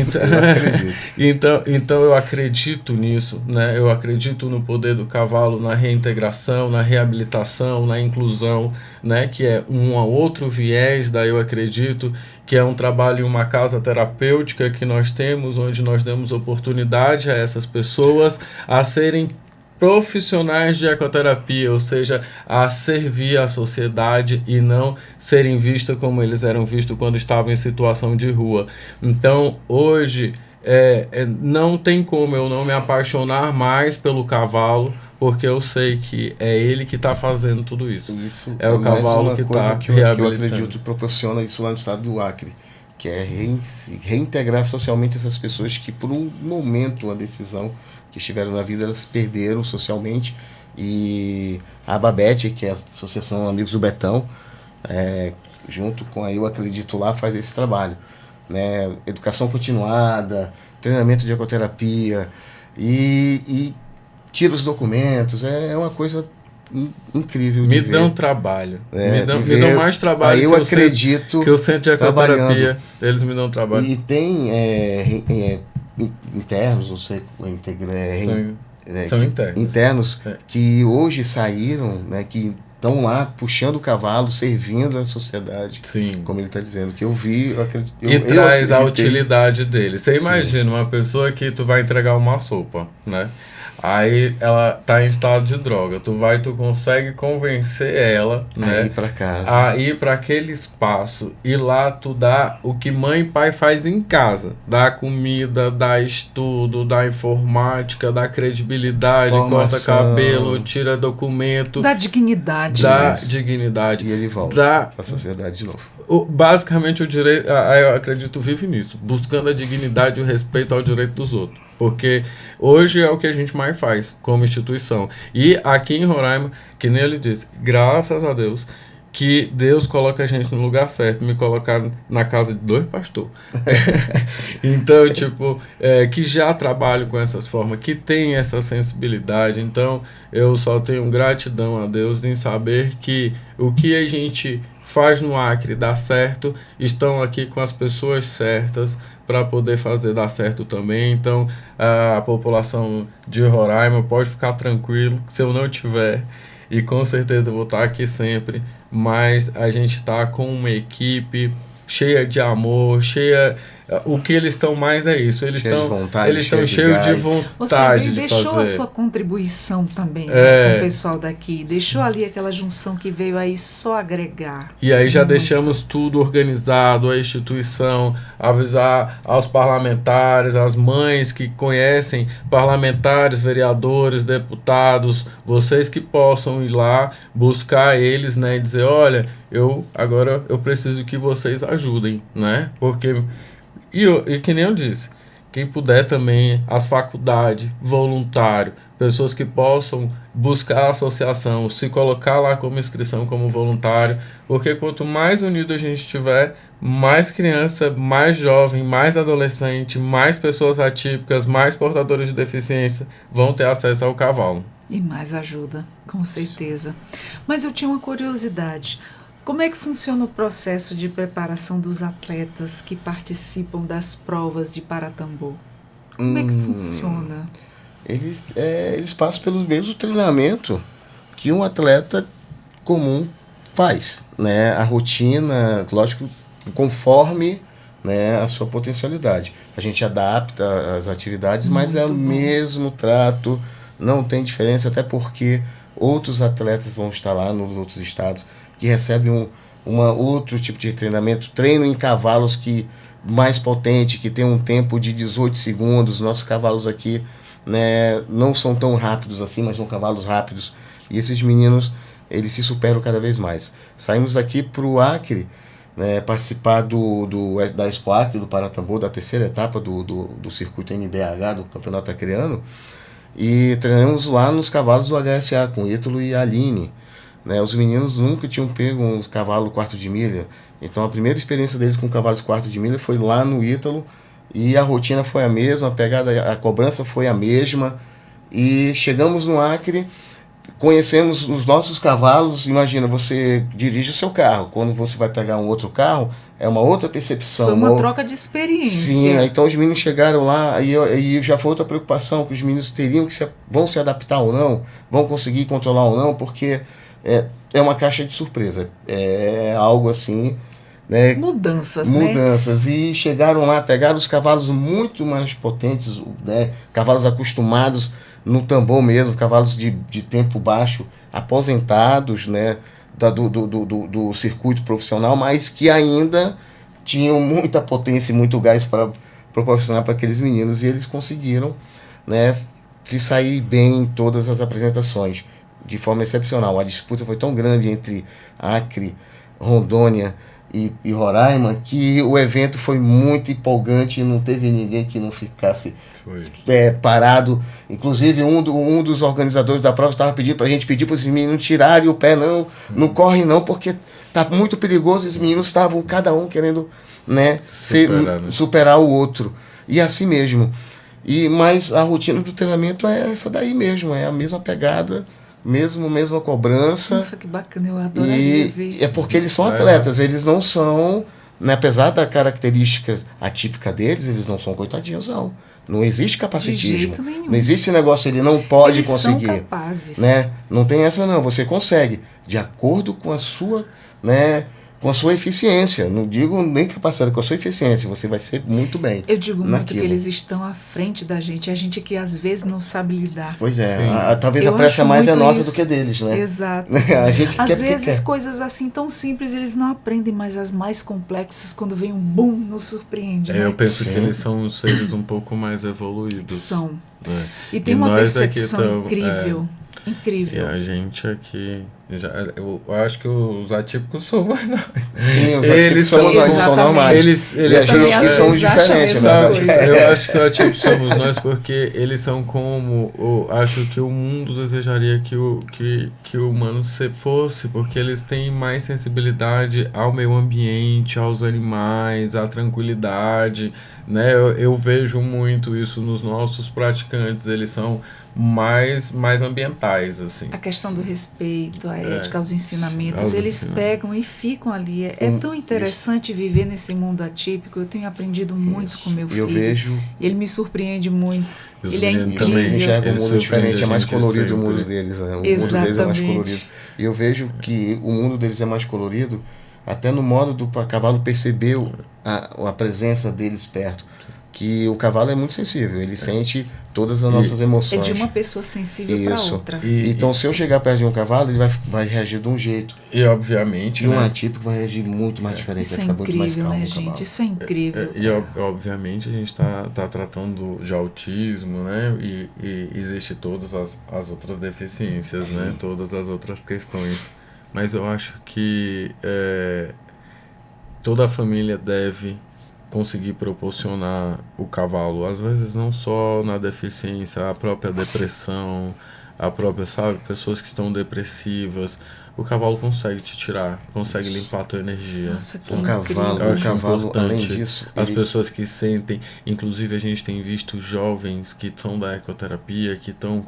Então eu acredito nisso, né? Eu acredito no poder do cavalo, na reintegração, na reabilitação, na inclusão, né? Que é um outro viés, daí eu acredito que é um trabalho em uma casa terapêutica que nós temos, onde nós damos oportunidade a essas pessoas a serem profissionais de ecoterapia, ou seja, a servir à sociedade e não serem vistos como eles eram vistos quando estavam em situação de rua. Então, hoje, não tem como eu não me apaixonar mais pelo cavalo, porque eu sei que é ele que está fazendo tudo isso. Isso é o cavalo que está reabilitando. Eu acredito proporciona isso lá no estado do Acre, que é reintegrar socialmente essas pessoas que por um momento, uma decisão que estiveram na vida, elas perderam socialmente. E a Babete, que é a Associação Amigos do Betão, junto com a Eu Acredito lá, faz esse trabalho, né? Educação continuada, treinamento de ecoterapia e tira os documentos, é uma coisa incrível de me ver. Dão trabalho, me dão mais trabalho eu acredito que o centro de ecoterapia, eles me dão trabalho. E tem internos, não sei, são internos. Internos que hoje saíram, né, que estão lá puxando o cavalo, servindo a sociedade. Sim. Como ele está dizendo, que eu vi, traz a utilidade dele. Você imagina uma pessoa que tu vai entregar uma sopa, né? Aí ela tá em estado de droga. Tu consegue convencer ela, né, a ir para casa, a ir para aquele espaço, e lá tu dá o que mãe e pai faz em casa: dá comida, dá estudo, dá informática, dá credibilidade, corta cabelo, tira documento, dá dignidade. E ele volta para a sociedade de novo. Basicamente o direito, eu acredito, vive nisso, buscando a dignidade e o respeito ao direito dos outros. Porque hoje é o que a gente mais faz como instituição. E aqui em Roraima, que nem ele disse, graças a Deus, que Deus coloca a gente no lugar certo. Me colocaram na casa de 2 pastores. Então, que já trabalho com essas formas, que tem essa sensibilidade. Então, eu só tenho gratidão a Deus em saber que o que a gente faz no Acre dá certo, estão aqui com as pessoas certas para poder fazer dar certo também. Então, a população de Roraima pode ficar tranquilo, que se eu não tiver, e com certeza eu vou estar aqui sempre, mas a gente está com uma equipe cheia de amor, cheia... O que eles estão mais é isso. Eles estão cheios de vontade. Você deixou a sua contribuição também, né, com o pessoal daqui. Deixou ali aquela junção que veio aí só agregar. E aí já deixamos tudo organizado, a instituição, avisar aos parlamentares, às mães que conhecem parlamentares, vereadores, deputados, vocês que possam ir lá buscar eles, né, e dizer, olha, agora eu preciso que vocês ajudem, né? Porque e que nem eu disse, quem puder também, as faculdades, voluntário, pessoas que possam buscar a associação, se colocar lá como inscrição, como voluntário, porque quanto mais unido a gente tiver, mais criança, mais jovem, mais adolescente, mais pessoas atípicas, mais portadores de deficiência vão ter acesso ao cavalo. E mais ajuda, com certeza. Mas eu tinha uma curiosidade. Como é que funciona o processo de preparação dos atletas que participam das provas de Paratambor? Como é que funciona? Eles passam pelo mesmo treinamento que um atleta comum faz, né? A rotina, lógico, conforme, né, a sua potencialidade. A gente adapta as atividades, mas é o mesmo trato, não tem diferença, até porque outros atletas vão estar lá nos outros estados que recebem outro tipo de treinamento, treino em cavalos mais potente, que tem um tempo de 18 segundos. Nossos cavalos aqui, né, não são tão rápidos assim, mas são cavalos rápidos. E esses meninos, eles se superam cada vez mais. Saímos aqui para o Acre, né, participar da Expo Acre, do Paratambor, da terceira etapa do circuito NBH, do Campeonato Acreano, e treinamos lá nos cavalos do HSA, com Ítalo e Aline. Né, os meninos nunca tinham pego um cavalo quarto de milha, então a primeira experiência deles com cavalos quarto de milha foi lá no Ítalo, e a rotina foi a mesma, a cobrança foi a mesma, e chegamos no Acre, conhecemos os nossos cavalos. Imagina, você dirige o seu carro, quando você vai pegar um outro carro, é uma outra percepção. Foi uma troca de experiência. Sim, então os meninos chegaram lá e já foi outra preocupação, que os meninos vão se adaptar ou não, vão conseguir controlar ou não, porque é uma caixa de surpresa, é algo assim, né? Mudanças, E chegaram lá, pegaram os cavalos muito mais potentes, né? Cavalos acostumados no tambor mesmo, cavalos de tempo baixo, aposentados, né? Do circuito profissional, mas que ainda tinham muita potência e muito gás para proporcionar para aqueles meninos, e eles conseguiram, né, se sair bem em todas as apresentações de forma excepcional. A disputa foi tão grande entre Acre, Rondônia e Roraima, que o evento foi muito empolgante e não teve ninguém que não ficasse parado. Inclusive um dos organizadores da prova estava pedindo para a gente pedir para os meninos tirarem o pé, não correm não, porque tá muito perigoso. Os meninos estavam cada um querendo, né, superar o outro, e assim mesmo. Mas a rotina do treinamento é essa daí mesmo, é a mesma pegada, mesma cobrança. Nossa, que bacana, eu adoraria ver. É porque eles são atletas, eles não são, né, apesar da característica atípica deles, eles não são coitadinhos, não. Não existe capacitismo. De jeito nenhum. Não existe esse negócio, ele não pode conseguir. Eles são capazes. Né? Não tem essa não, você consegue, de acordo com a sua, né, com a sua eficiência. Não digo nem capacidade, com a sua eficiência, você vai ser muito bem. Eu digo muito que eles estão à frente da gente, a gente que às vezes não sabe lidar. Pois é, talvez a pressa mais é nossa do que deles, né? Exato. A gente às vezes coisas assim tão simples eles não aprendem, mas as mais complexas, quando vem um boom, nos surpreende. Né? Eu penso que eles são seres um pouco mais evoluídos. São. E tem uma percepção incrível. Incrível. E a gente aqui... eu acho que os atípicos somos nós. Sim, os atípicos somos nós, são normais. Eles e a gente que somos diferentes, né? Eu acho que os atípicos somos nós porque eles são como... Eu acho que o mundo desejaria que o humano fosse, porque eles têm mais sensibilidade ao meio ambiente, aos animais, à tranquilidade, né? Eu vejo muito isso nos nossos praticantes, eles são mais ambientais, assim. A questão do respeito, a ética, aos ensinamentos, aos eles ensinamentos. pegam e ficam ali. É tão interessante viver nesse mundo atípico. Eu tenho aprendido muito com meu filho. Eu vejo. E ele me surpreende muito. Os Ele é meninos Eles incrível. enxergam um Eles mundo diferente, é mais surpreendem a gente colorido o mundo sempre. deles. Né? O mundo Exatamente. deles é mais colorido. E eu vejo que o mundo deles é mais colorido até no modo do cavalo perceber a presença deles perto. Que o cavalo é muito sensível, ele sente todas as nossas É emoções. de uma pessoa sensível para Isso. outra. Então, se eu chegar perto de um cavalo, ele vai reagir de um jeito. E obviamente, E um né? atípico vai reagir muito mais diferente, Isso é vai ficar muito mais incrível, calmo né, o cavalo. gente? Isso é incrível. Obviamente a gente tá tratando de autismo, né? E existe todas as outras deficiências, né? Todas as outras questões. Mas eu acho que toda a família deve conseguir proporcionar o cavalo, às vezes não só na deficiência, a própria depressão, a própria, sabe, pessoas que estão depressivas, o cavalo consegue te tirar, consegue limpar a tua energia. Nossa, que O incrível. Eu acho cavalo, importante. além disso, As ele- pessoas que sentem, inclusive a gente tem visto jovens que são da ecoterapia, que estão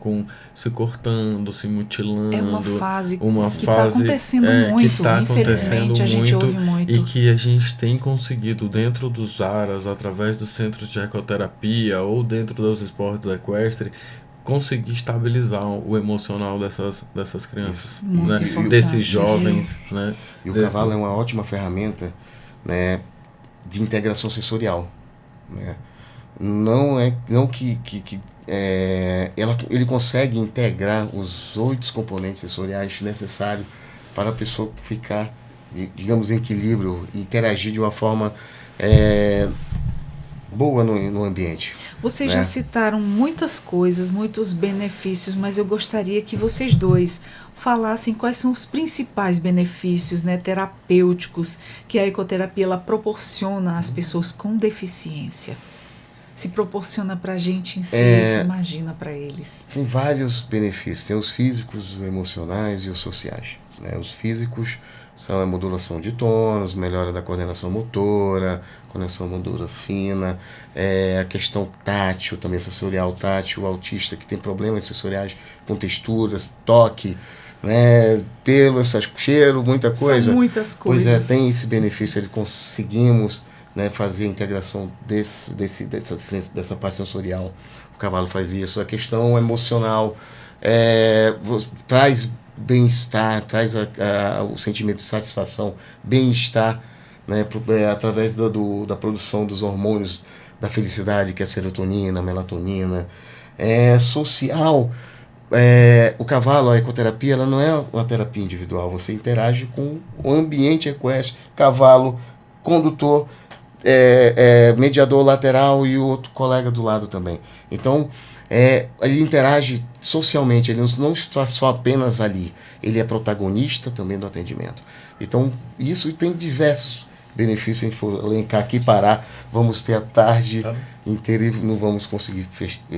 se cortando, se mutilando. É uma fase uma que está fase, acontecendo que muito, tá infelizmente, acontecendo a gente muito, ouve muito. e que a gente tem conseguido dentro dos aras, através dos centros de ecoterapia ou dentro dos esportes equestres, conseguir estabilizar o emocional dessas crianças, Muito né? importante. Desses jovens, né? E o cavalo é uma ótima ferramenta, né, de integração sensorial, né? Não que ele consegue integrar os 8 componentes sensoriais necessários para a pessoa ficar, digamos, em equilíbrio, interagir de uma forma boa no ambiente. Vocês né? já citaram muitas coisas, muitos benefícios, mas eu gostaria que vocês dois falassem quais são os principais benefícios, né, terapêuticos que a ecoterapia ela proporciona às pessoas com deficiência. Se proporciona para a gente em si, imagina para eles. Tem vários benefícios, tem os físicos, os emocionais e os sociais. Né? Os físicos são a modulação de tônus, melhora da coordenação motora fina, a questão tátil, também sensorial tátil, o autista que tem problemas sensoriais com texturas, toque, né, pelo, cheiro, muita coisa. São muitas coisas. Pois tem esse benefício, ele conseguimos, né, fazer a integração dessa parte sensorial. O cavalo faz isso. A questão emocional traz bem-estar, traz o sentimento de satisfação, bem-estar, né, através da produção dos hormônios da felicidade, que é a serotonina, a melatonina. Social, o cavalo, a ecoterapia, ela não é uma terapia individual, você interage com o ambiente equestre, cavalo, condutor, mediador lateral e o outro colega do lado também. Então, ele interage socialmente, ele não está só apenas ali, ele é protagonista também do atendimento. Então, isso tem diversos benefícios. Se a gente for elencar aqui, parar, vamos ter a tarde inteira e não vamos conseguir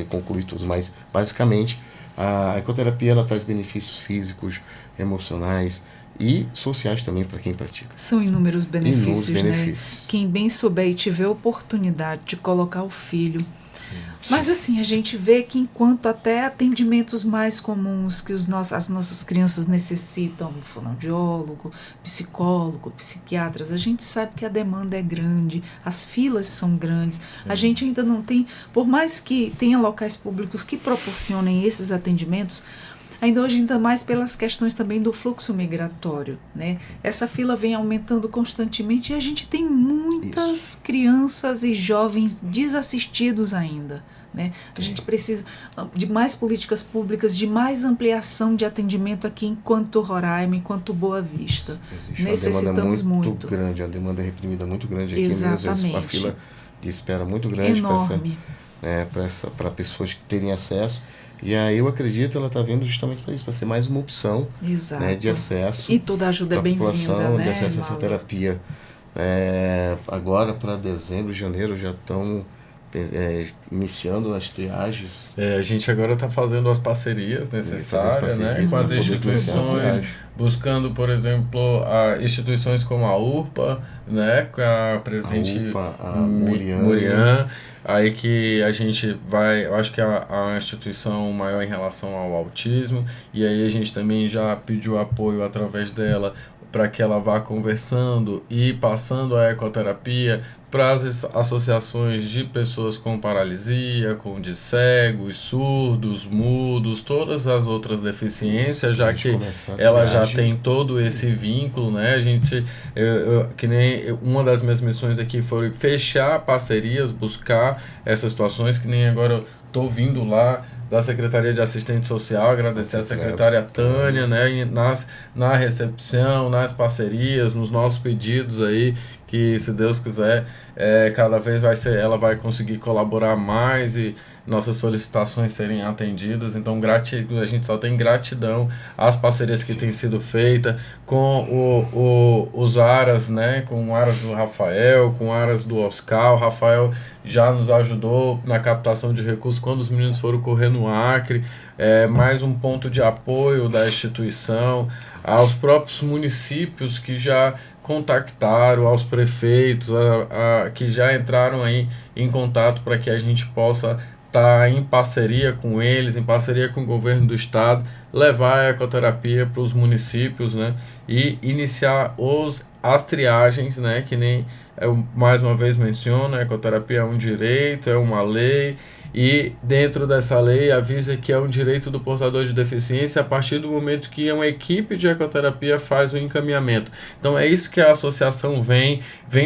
concluir tudo, mas basicamente a ecoterapia ela traz benefícios físicos, emocionais e sociais também para quem pratica. São inúmeros benefícios, benefícios. né? Quem bem souber e tiver oportunidade de colocar o filho. Mas assim, a gente vê que enquanto até atendimentos mais comuns que as nossas crianças necessitam, fonoaudiólogo, psicólogo, psiquiatras, a gente sabe que a demanda é grande, as filas são grandes. Sim. A gente ainda não tem, por mais que tenha locais públicos que proporcionem esses atendimentos, ainda hoje, ainda mais pelas questões também do fluxo migratório, né? Essa fila vem aumentando constantemente e a gente tem muitas crianças e jovens desassistidos ainda, né? A gente precisa de mais políticas públicas, de mais ampliação de atendimento aqui enquanto Roraima, enquanto Boa Vista. Existe necessitamos uma demanda muito grande, uma demanda reprimida muito grande aqui Exatamente. mesmo, uma fila de espera muito grande enorme para pessoas que terem acesso. E aí eu acredito ela está vindo justamente para isso, para ser mais uma opção, né, de acesso. E toda ajuda é bem-vinda, né, de acesso a essa terapia. Agora para dezembro, janeiro já estão iniciando as triagens. A gente agora está fazendo as parcerias necessárias, né, com as instituições, buscando, por exemplo, instituições como a URPA, né, com a presidente a Murian, aí que a gente vai, eu acho que a instituição maior em relação ao autismo, e aí a gente também já pediu apoio através dela para que ela vá conversando e passando a ecoterapia para as associações de pessoas com paralisia, com de cegos, surdos, mudos, todas as outras deficiências, já que ela já tem todo esse vínculo, né? A gente, que nem uma das minhas missões aqui foi fechar parcerias, buscar essas situações, que nem agora eu estou vindo lá da Secretaria de Assistente Social, agradecer a secretária Tânia, né, na recepção, nas parcerias, nos nossos pedidos aí, que se Deus quiser, cada vez ela vai conseguir colaborar mais e nossas solicitações serem atendidas. Então a gente só tem gratidão às parcerias que têm sido feitas com os aras, né, com o aras do Rafael, com o aras do Oscar. O Rafael já nos ajudou na captação de recursos quando os meninos foram correr no Acre, mais um ponto de apoio da instituição, aos próprios municípios que já contactaram, aos prefeitos que já entraram aí em contato para que a gente possa estar em parceria com eles, em parceria com o governo do estado, levar a ecoterapia para os municípios, né, e iniciar as triagens, né, que nem eu mais uma vez menciono, a ecoterapia é um direito, é uma lei, e dentro dessa lei avisa que é um direito do portador de deficiência a partir do momento que uma equipe de ecoterapia faz o encaminhamento. Então é isso que a associação vem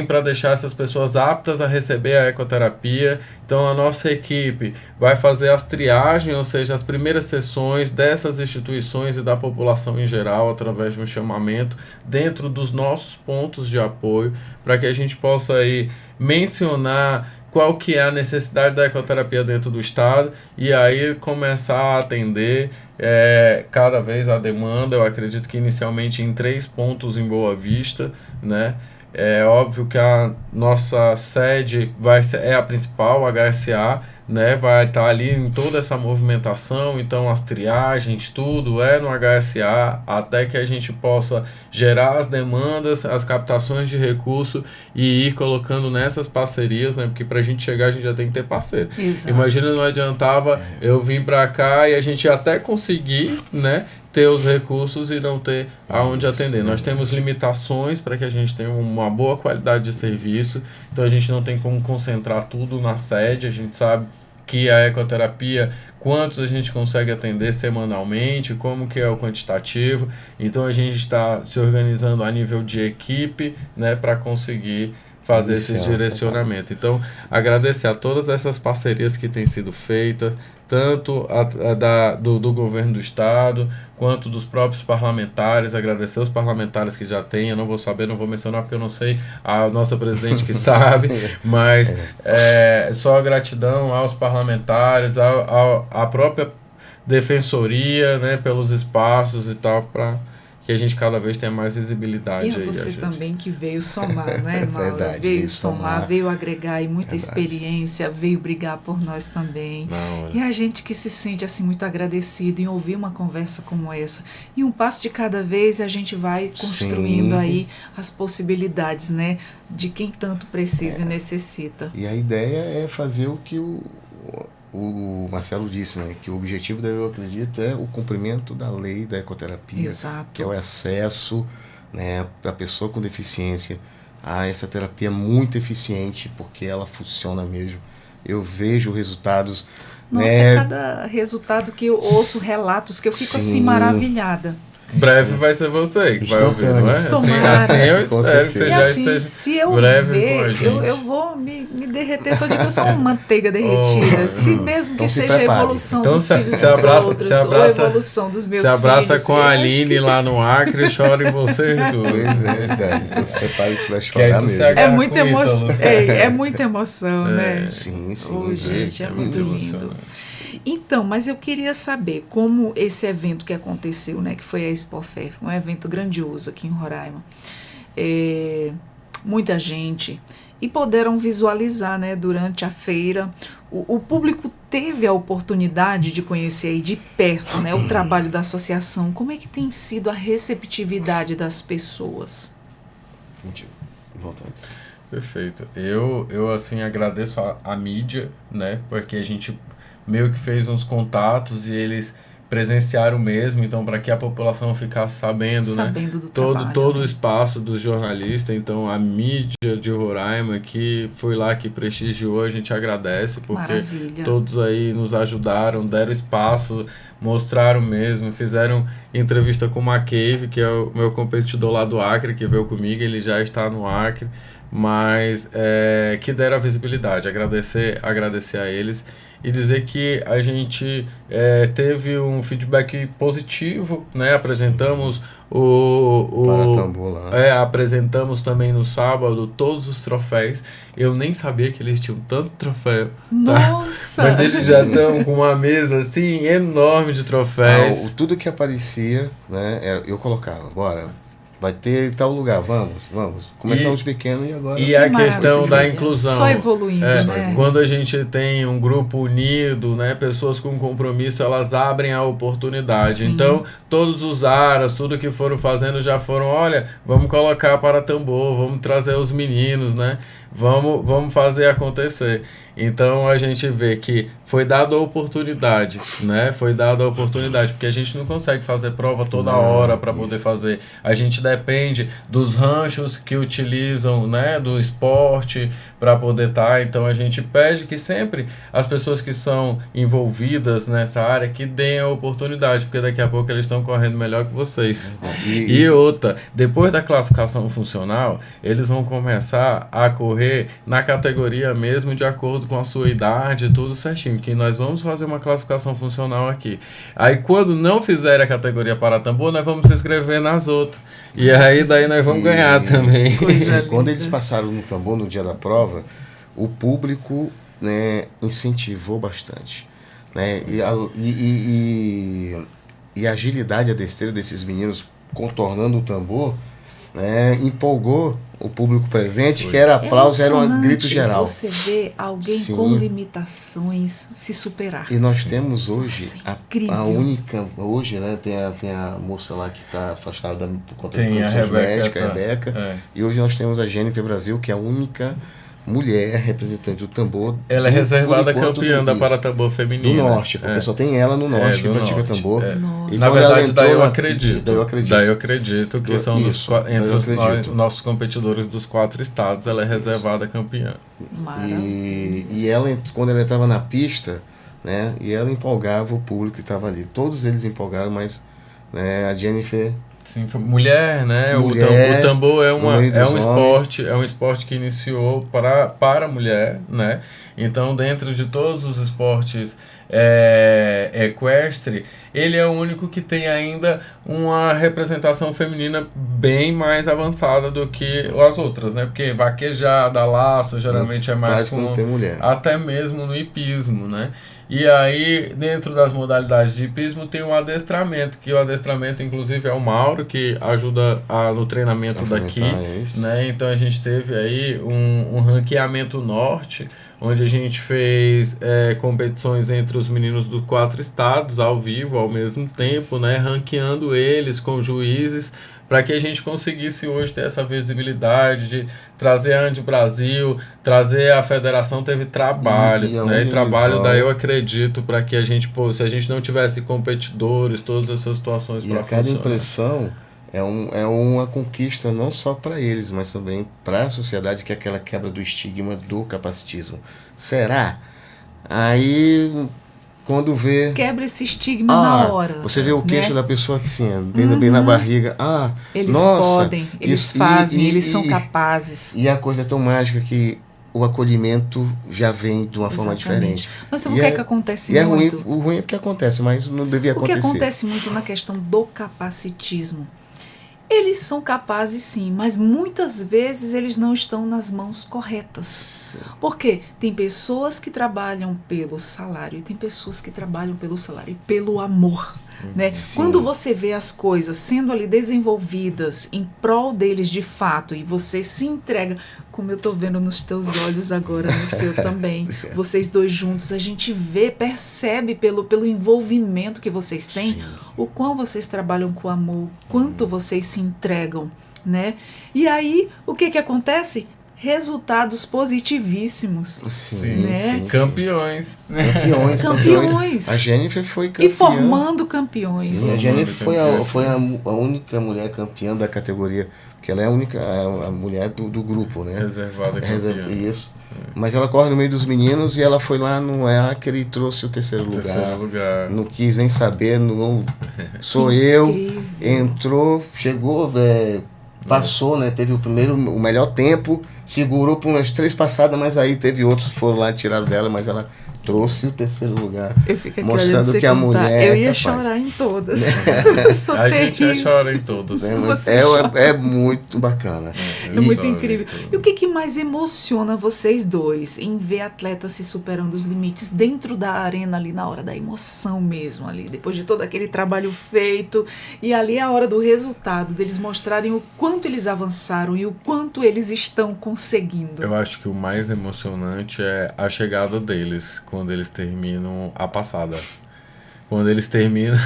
para deixar essas pessoas aptas a receber a ecoterapia. Então a nossa equipe vai fazer as triagens, ou seja, as primeiras sessões dessas instituições e da população em geral, através de um chamamento dentro dos nossos pontos de apoio, para que a gente possa aí mencionar qual que é a necessidade da ecoterapia dentro do estado e aí começar a atender cada vez a demanda. Eu acredito que inicialmente em 3 pontos em Boa Vista, né? É óbvio que a nossa sede é a principal, a HSA, né? Vai estar ali em toda essa movimentação, então as triagens, tudo é no HSA, até que a gente possa gerar as demandas, as captações de recurso e ir colocando nessas parcerias, né? Porque para a gente chegar a gente já tem que ter parceiro. Exato. Imagina, não adiantava eu vir para cá e a gente até conseguir, né, ter os recursos e não ter aonde atender. Nós temos limitações para que a gente tenha uma boa qualidade de serviço, então a gente não tem como concentrar tudo na sede. A gente sabe que a ecoterapia, quantos a gente consegue atender semanalmente, como que é o quantitativo, então a gente está se organizando a nível de equipe, né, para conseguir fazer esse direcionamento. Então, agradecer a todas essas parcerias que têm sido feitas, tanto do governo do estado, quanto dos próprios parlamentares, agradecer os parlamentares que já têm, eu não vou mencionar porque eu não sei, a nossa presidente que sabe, mas só gratidão aos parlamentares, à própria defensoria, né, pelos espaços e tal, para que a gente cada vez tenha mais visibilidade. E você também que veio somar, né, Mauro? Verdade, veio somar, veio agregar aí muita experiência, veio brigar por nós também. E a gente que se sente assim muito agradecido em ouvir uma conversa como essa. E um passo de cada vez a gente vai construindo aí as possibilidades, né, de quem tanto precisa e necessita. E a ideia é fazer o que o Marcelo disse, né, que o objetivo da Eu Acredito é o cumprimento da lei da ecoterapia. Exato. Que é o acesso, né, da pessoa com deficiência a essa terapia muito eficiente, porque ela funciona mesmo. Eu vejo resultados. Nossa, cada resultado que eu ouço, relatos, que eu fico assim maravilhada. Breve vai ser você que vai ouvir, não é? Assim eu espero que você já esteja se eu breve ver, com a gente. eu vou me derreter todo dia, eu sou uma manteiga derretida. Se mesmo então que seja a evolução então, dos filhos dos outros, ou a evolução dos meus filhos. Se abraça com a Aline lá no Acre e chora em você, tudo. É verdade. Então se prepare que você vai chorar mesmo. É muita emoção, né? Sim. Gente, é muito lindo. Então, mas eu queria saber como esse evento que aconteceu, né, que foi a Expofer, um evento grandioso aqui em Roraima, muita gente, e puderam visualizar, né, durante a feira, o público teve a oportunidade de conhecer aí de perto, né, o trabalho da associação. Como é que tem sido a receptividade das pessoas? Voltando. Perfeito. Eu assim, agradeço a mídia, né? Porque a gente meio que fez uns contatos e eles presenciaram mesmo, então para que a população ficasse sabendo, né? Sabendo do Todo, trabalho, todo o né? espaço dos jornalistas, então a mídia de Roraima que foi lá que prestigiou, a gente agradece, porque Maravilha. todos aí nos ajudaram, deram espaço, mostraram mesmo, fizeram entrevista com o McCabe, que é o meu competidor lá do Acre, que veio comigo, ele já está no Acre, mas que deram a visibilidade, agradecer a eles e dizer que a gente teve um feedback positivo, né? Apresentamos Paratambor lá. apresentamos também no sábado todos os troféus. Eu nem sabia que eles tinham tanto troféu, tá? Nossa! Mas eles já estão com uma mesa assim enorme de troféus. Tudo que aparecia, né, eu colocava, bora. Vai ter tal lugar, vamos. Começamos pequeno e agora... E a questão da maravilha. inclusão. Só evoluindo, né? Quando a gente tem um grupo unido, né, pessoas com compromisso, elas abrem a oportunidade. Sim. Então, todos os aras, tudo que foram fazendo já foram, olha, vamos colocar para tambor, vamos trazer os meninos, né? Vamos fazer acontecer. Então a gente vê que foi dada a oportunidade, né? Foi dada a oportunidade, porque a gente não consegue fazer prova toda hora para poder fazer. A gente depende dos ranchos que utilizam, né, do esporte para poder estar. Então a gente pede que sempre as pessoas que são envolvidas nessa área que deem a oportunidade, porque daqui a pouco eles estão correndo melhor que vocês. E outra, depois da classificação funcional, eles vão começar a correr na categoria mesmo de acordo com a sua idade, tudo certinho, que nós vamos fazer uma classificação funcional aqui. Aí quando não fizer a categoria para tambor, nós vamos se inscrever nas outras. E aí daí nós vamos ganhar também. Quando eles passaram no tambor no dia da prova, o público, né, incentivou bastante, né? E a agilidade e a destreza desses meninos contornando o tambor, né, empolgou o público presente, que era aplauso, era um grito geral. Você vê alguém Sim. com limitações se superar. E nós temos hoje Nossa, a única, hoje, né, tem a moça lá que está afastada por conta de Tem a condições Rebeca, médicas, a Rebeca, e hoje nós temos a Jennifer Brasil, que é a única mulher representante do tambor. Ela é reservada campeã da Paratambor feminina. Do norte, porque só tem ela no norte que pratica tambor. Nossa. E na quando ela verdade, entrou daí eu na- acredito. Daí eu acredito que são entre os nossos competidores dos 4 estados, ela é reservada campeã. Maravilha. E ela, quando ela estava na pista, né, e ela empolgava o público que estava ali. Todos eles empolgaram, mas, né, a Jennifer... Sim, Mulher, o tambor é no meio dos um esporte que iniciou para a mulher, né? Então, dentro de todos os esportes equestre, ele é o único que tem ainda uma representação feminina bem mais avançada do que as outras, né? Porque vaquejada, laço, geralmente é mais com tem mulher. até mesmo no hipismo, né? E aí, dentro das modalidades de hipismo, tem o adestramento, que o adestramento, inclusive, é o Mauro, que ajuda no treinamento daqui, né? Então, a gente teve aí um ranqueamento norte, onde a gente fez competições entre os meninos dos 4 estados, ao vivo, ao mesmo tempo, né? Ranqueando eles com juízes, para que a gente conseguisse hoje ter essa visibilidade de trazer a Andi Brasil, trazer a federação, teve trabalho, né? E trabalho daí eu acredito para que a gente, se a gente não tivesse competidores, todas essas situações para funcionar. E a cada impressão é uma conquista não só para eles, mas também para a sociedade, que é aquela quebra do estigma do capacitismo. Será? Aí... Quando vê... Quebra esse estigma na hora. Você vê o queixo, né? da pessoa que sim, bem na barriga. Eles nossa, podem, eles fazem, eles são capazes. E a coisa é tão mágica que o acolhimento já vem de uma forma diferente. Mas sabe o que é que acontece muito? muito? O ruim é porque acontece, mas não devia acontecer. O que acontece muito na questão do capacitismo? Eles são capazes sim, mas muitas vezes eles não estão nas mãos corretas. Sim. Porque tem pessoas que trabalham pelo salário e tem pessoas que trabalham pelo salário e pelo amor. Né? Quando você vê as coisas sendo ali desenvolvidas em prol deles de fato e você se entrega, como eu estou vendo nos teus olhos agora, no seu também, vocês dois juntos, a gente vê, percebe pelo envolvimento que vocês têm, sim, o quão vocês trabalham com amor, quanto vocês se entregam, né? E aí, o que acontece? resultados positivíssimos. Sim, né? sim. Campeões. Campeões. A Jennifer foi campeã. E formando campeões. Sim, a Jennifer Campeã. foi a única mulher campeã da categoria, porque ela é a única a mulher do grupo, né? Reservada campeã. Isso. Mas ela corre no meio dos meninos e ela foi lá no Acre e trouxe o terceiro lugar. Não quis nem saber, não sou eu. Incrível. Entrou, chegou, passou, né? Teve o melhor tempo, segurou por umas 3 passadas, mas aí teve outros que foram lá e tiraram dela, mas ela trouxe o terceiro lugar. Eu fico aqui mostrando olhando que a mulher eu ia capaz. chorar em todas. Eu sou A gente terrível. chora em todos. É muito bacana. É muito choro em incrível. tudo. E o que mais emociona vocês dois em ver atletas se superando os limites dentro da arena ali na hora da emoção mesmo ali, depois de todo aquele trabalho feito e ali é a hora do resultado, deles mostrarem o quanto eles avançaram e o quanto eles estão conseguindo. Eu acho que o mais emocionante é a chegada deles, quando eles terminam a passada. Quando eles terminam.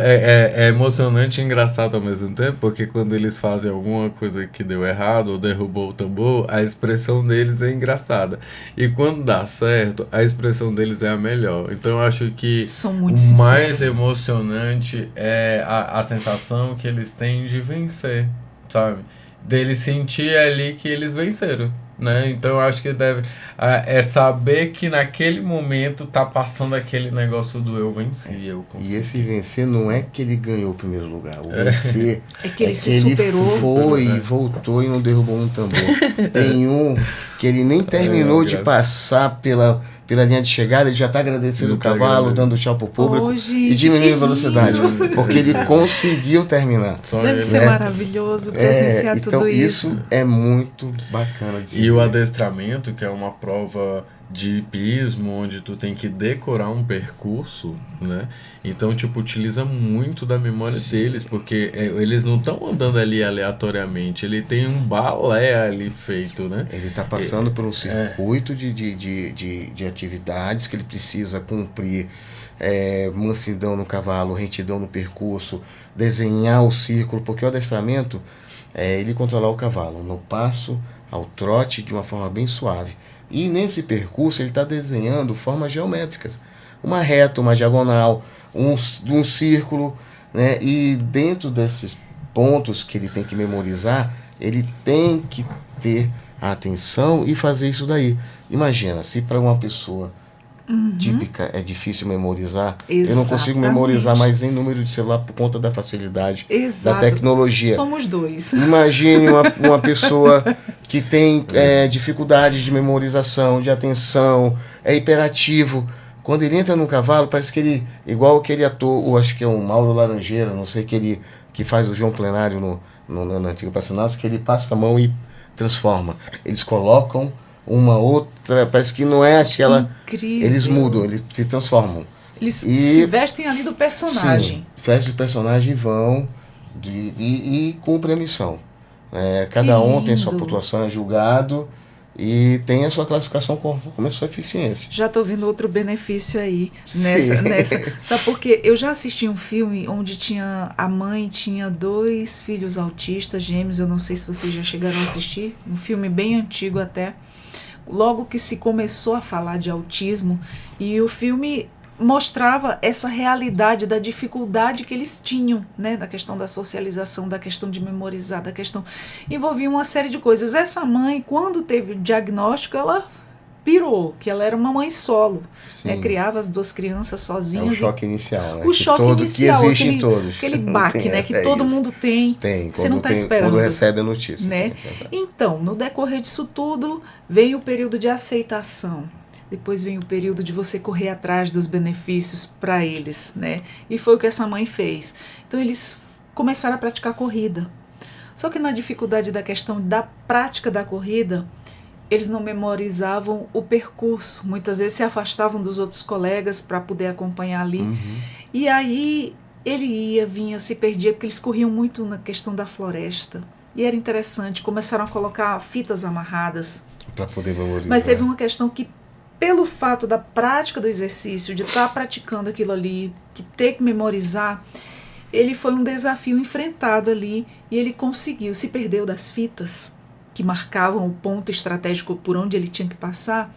É emocionante e engraçado ao mesmo tempo, porque quando eles fazem alguma coisa que deu errado ou derrubou o tambor, a expressão deles é engraçada. E quando dá certo, a expressão deles é a melhor. Então eu acho que São muito o mais sinceros. emocionante é a sensação que eles têm de vencer, sabe? Deles sentir ali que eles venceram. Né? Então eu acho que é saber que naquele momento tá passando aquele negócio do eu venci, eu consegui. E esse vencer não é que ele ganhou o primeiro lugar. O vencer É que ele se superou. foi e voltou e não derrubou um tambor. Tem um que ele nem terminou de passar pela linha de chegada, ele já está agradecendo Ele o tá cavalo, agradecendo. dando tchau pro público Gente, e diminuindo a que velocidade. lindo. Porque ele conseguiu terminar. Só Deve ele. ser né? maravilhoso presenciar então tudo isso é muito bacana de se E o ver. adestramento, que é uma prova de hipismo, onde tu tem que decorar um percurso, né? Então, tipo, utiliza muito da memória deles, porque eles não estão andando ali aleatoriamente, ele tem um balé ali feito, né? Ele está passando por um circuito de atividades que ele precisa cumprir. Mansidão no cavalo, retidão no percurso, desenhar o círculo, porque o adestramento é ele controlar o cavalo no passo, ao trote, de uma forma bem suave. E nesse percurso ele está desenhando formas geométricas, uma reta, uma diagonal, um círculo, né? E dentro desses pontos que ele tem que memorizar, ele tem que ter a atenção e fazer isso daí. Imagina, se para uma pessoa típica é difícil memorizar, eu não consigo Exatamente. memorizar mais em número de celular por conta da facilidade Exato. da tecnologia. Somos dois. Imagine uma pessoa que tem dificuldades de memorização, de atenção, é hiperativo. Quando ele entra no cavalo, parece que ele, igual aquele ator, eu acho que é o Mauro Laranjeira, não sei, que faz o João Plenário na antiga Praça, que ele passa a mão e transforma. Eles colocam uma outra, parece que não é aquela. Incrível. Eles mudam, eles se transformam. Eles se vestem ali do personagem. Sim, vestem o personagem e vão e cumprem a missão. Cada um tem sua lindo. pontuação, é julgado e tem a sua classificação conforme a sua eficiência. Já tô vendo outro benefício aí nessa. Sabe por quê? Eu já assisti um filme onde a mãe tinha 2 filhos autistas gêmeos, eu não sei se vocês já chegaram a assistir, um filme bem antigo até. Logo que se começou a falar de autismo, e o filme mostrava essa realidade da dificuldade que eles tinham, né, da questão da socialização, da questão de memorizar, da questão envolvia uma série de coisas. Essa mãe, quando teve o diagnóstico, ela pirou, que ela era uma mãe solo, né, criava as 2 crianças sozinhas. É o choque inicial, né? O choque inicial, que existe em todos. aquele baque, né, que todo mundo tem. Você não está esperando. Quando recebe a notícia. Né? Sim, Então, no decorrer disso tudo, vem o período de aceitação. Depois vem o período de você correr atrás dos benefícios para eles, né? E foi o que essa mãe fez. Então, eles começaram a praticar corrida. Só que na dificuldade da questão da prática da corrida, eles não memorizavam o percurso. Muitas vezes se afastavam dos outros colegas para poder acompanhar ali. E aí ele ia, vinha, se perdia, porque eles corriam muito na questão da floresta. E era interessante, começaram a colocar fitas amarradas. Para poder memorizar. Mas teve uma questão que, pelo fato da prática do exercício, de estar praticando aquilo ali, que ter que memorizar, ele foi um desafio enfrentado ali e ele conseguiu, se perdeu das fitas. que marcavam o ponto estratégico por onde ele tinha que passar,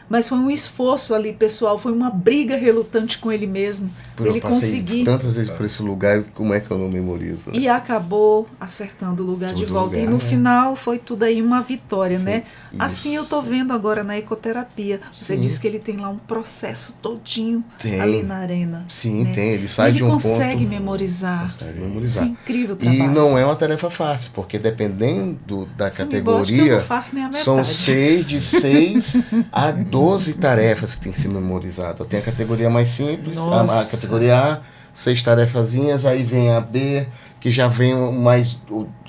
mas foi um esforço ali pessoal, foi uma briga relutante com ele mesmo, para ele conseguir. Tantas vezes por esse lugar, como é que eu não memorizo? E acabou acertando o lugar de volta. E no final foi tudo aí uma vitória, Sim, né? isso. Assim eu tô vendo agora na ecoterapia. Você disse que ele tem lá um processo todinho ali na arena. Sim, né? tem. Ele sai ele de um ponto... consegue memorizar. Consegue memorizar. Isso é incrível o trabalho. E não é uma tarefa fácil, porque dependendo da Você categoria, que eu não faço nem a metade. são de 6 a 12 tarefas que tem que ser memorizado. Tem a categoria mais simples, a categoria A, 6 tarefazinhas, aí vem a B, que já vem mais,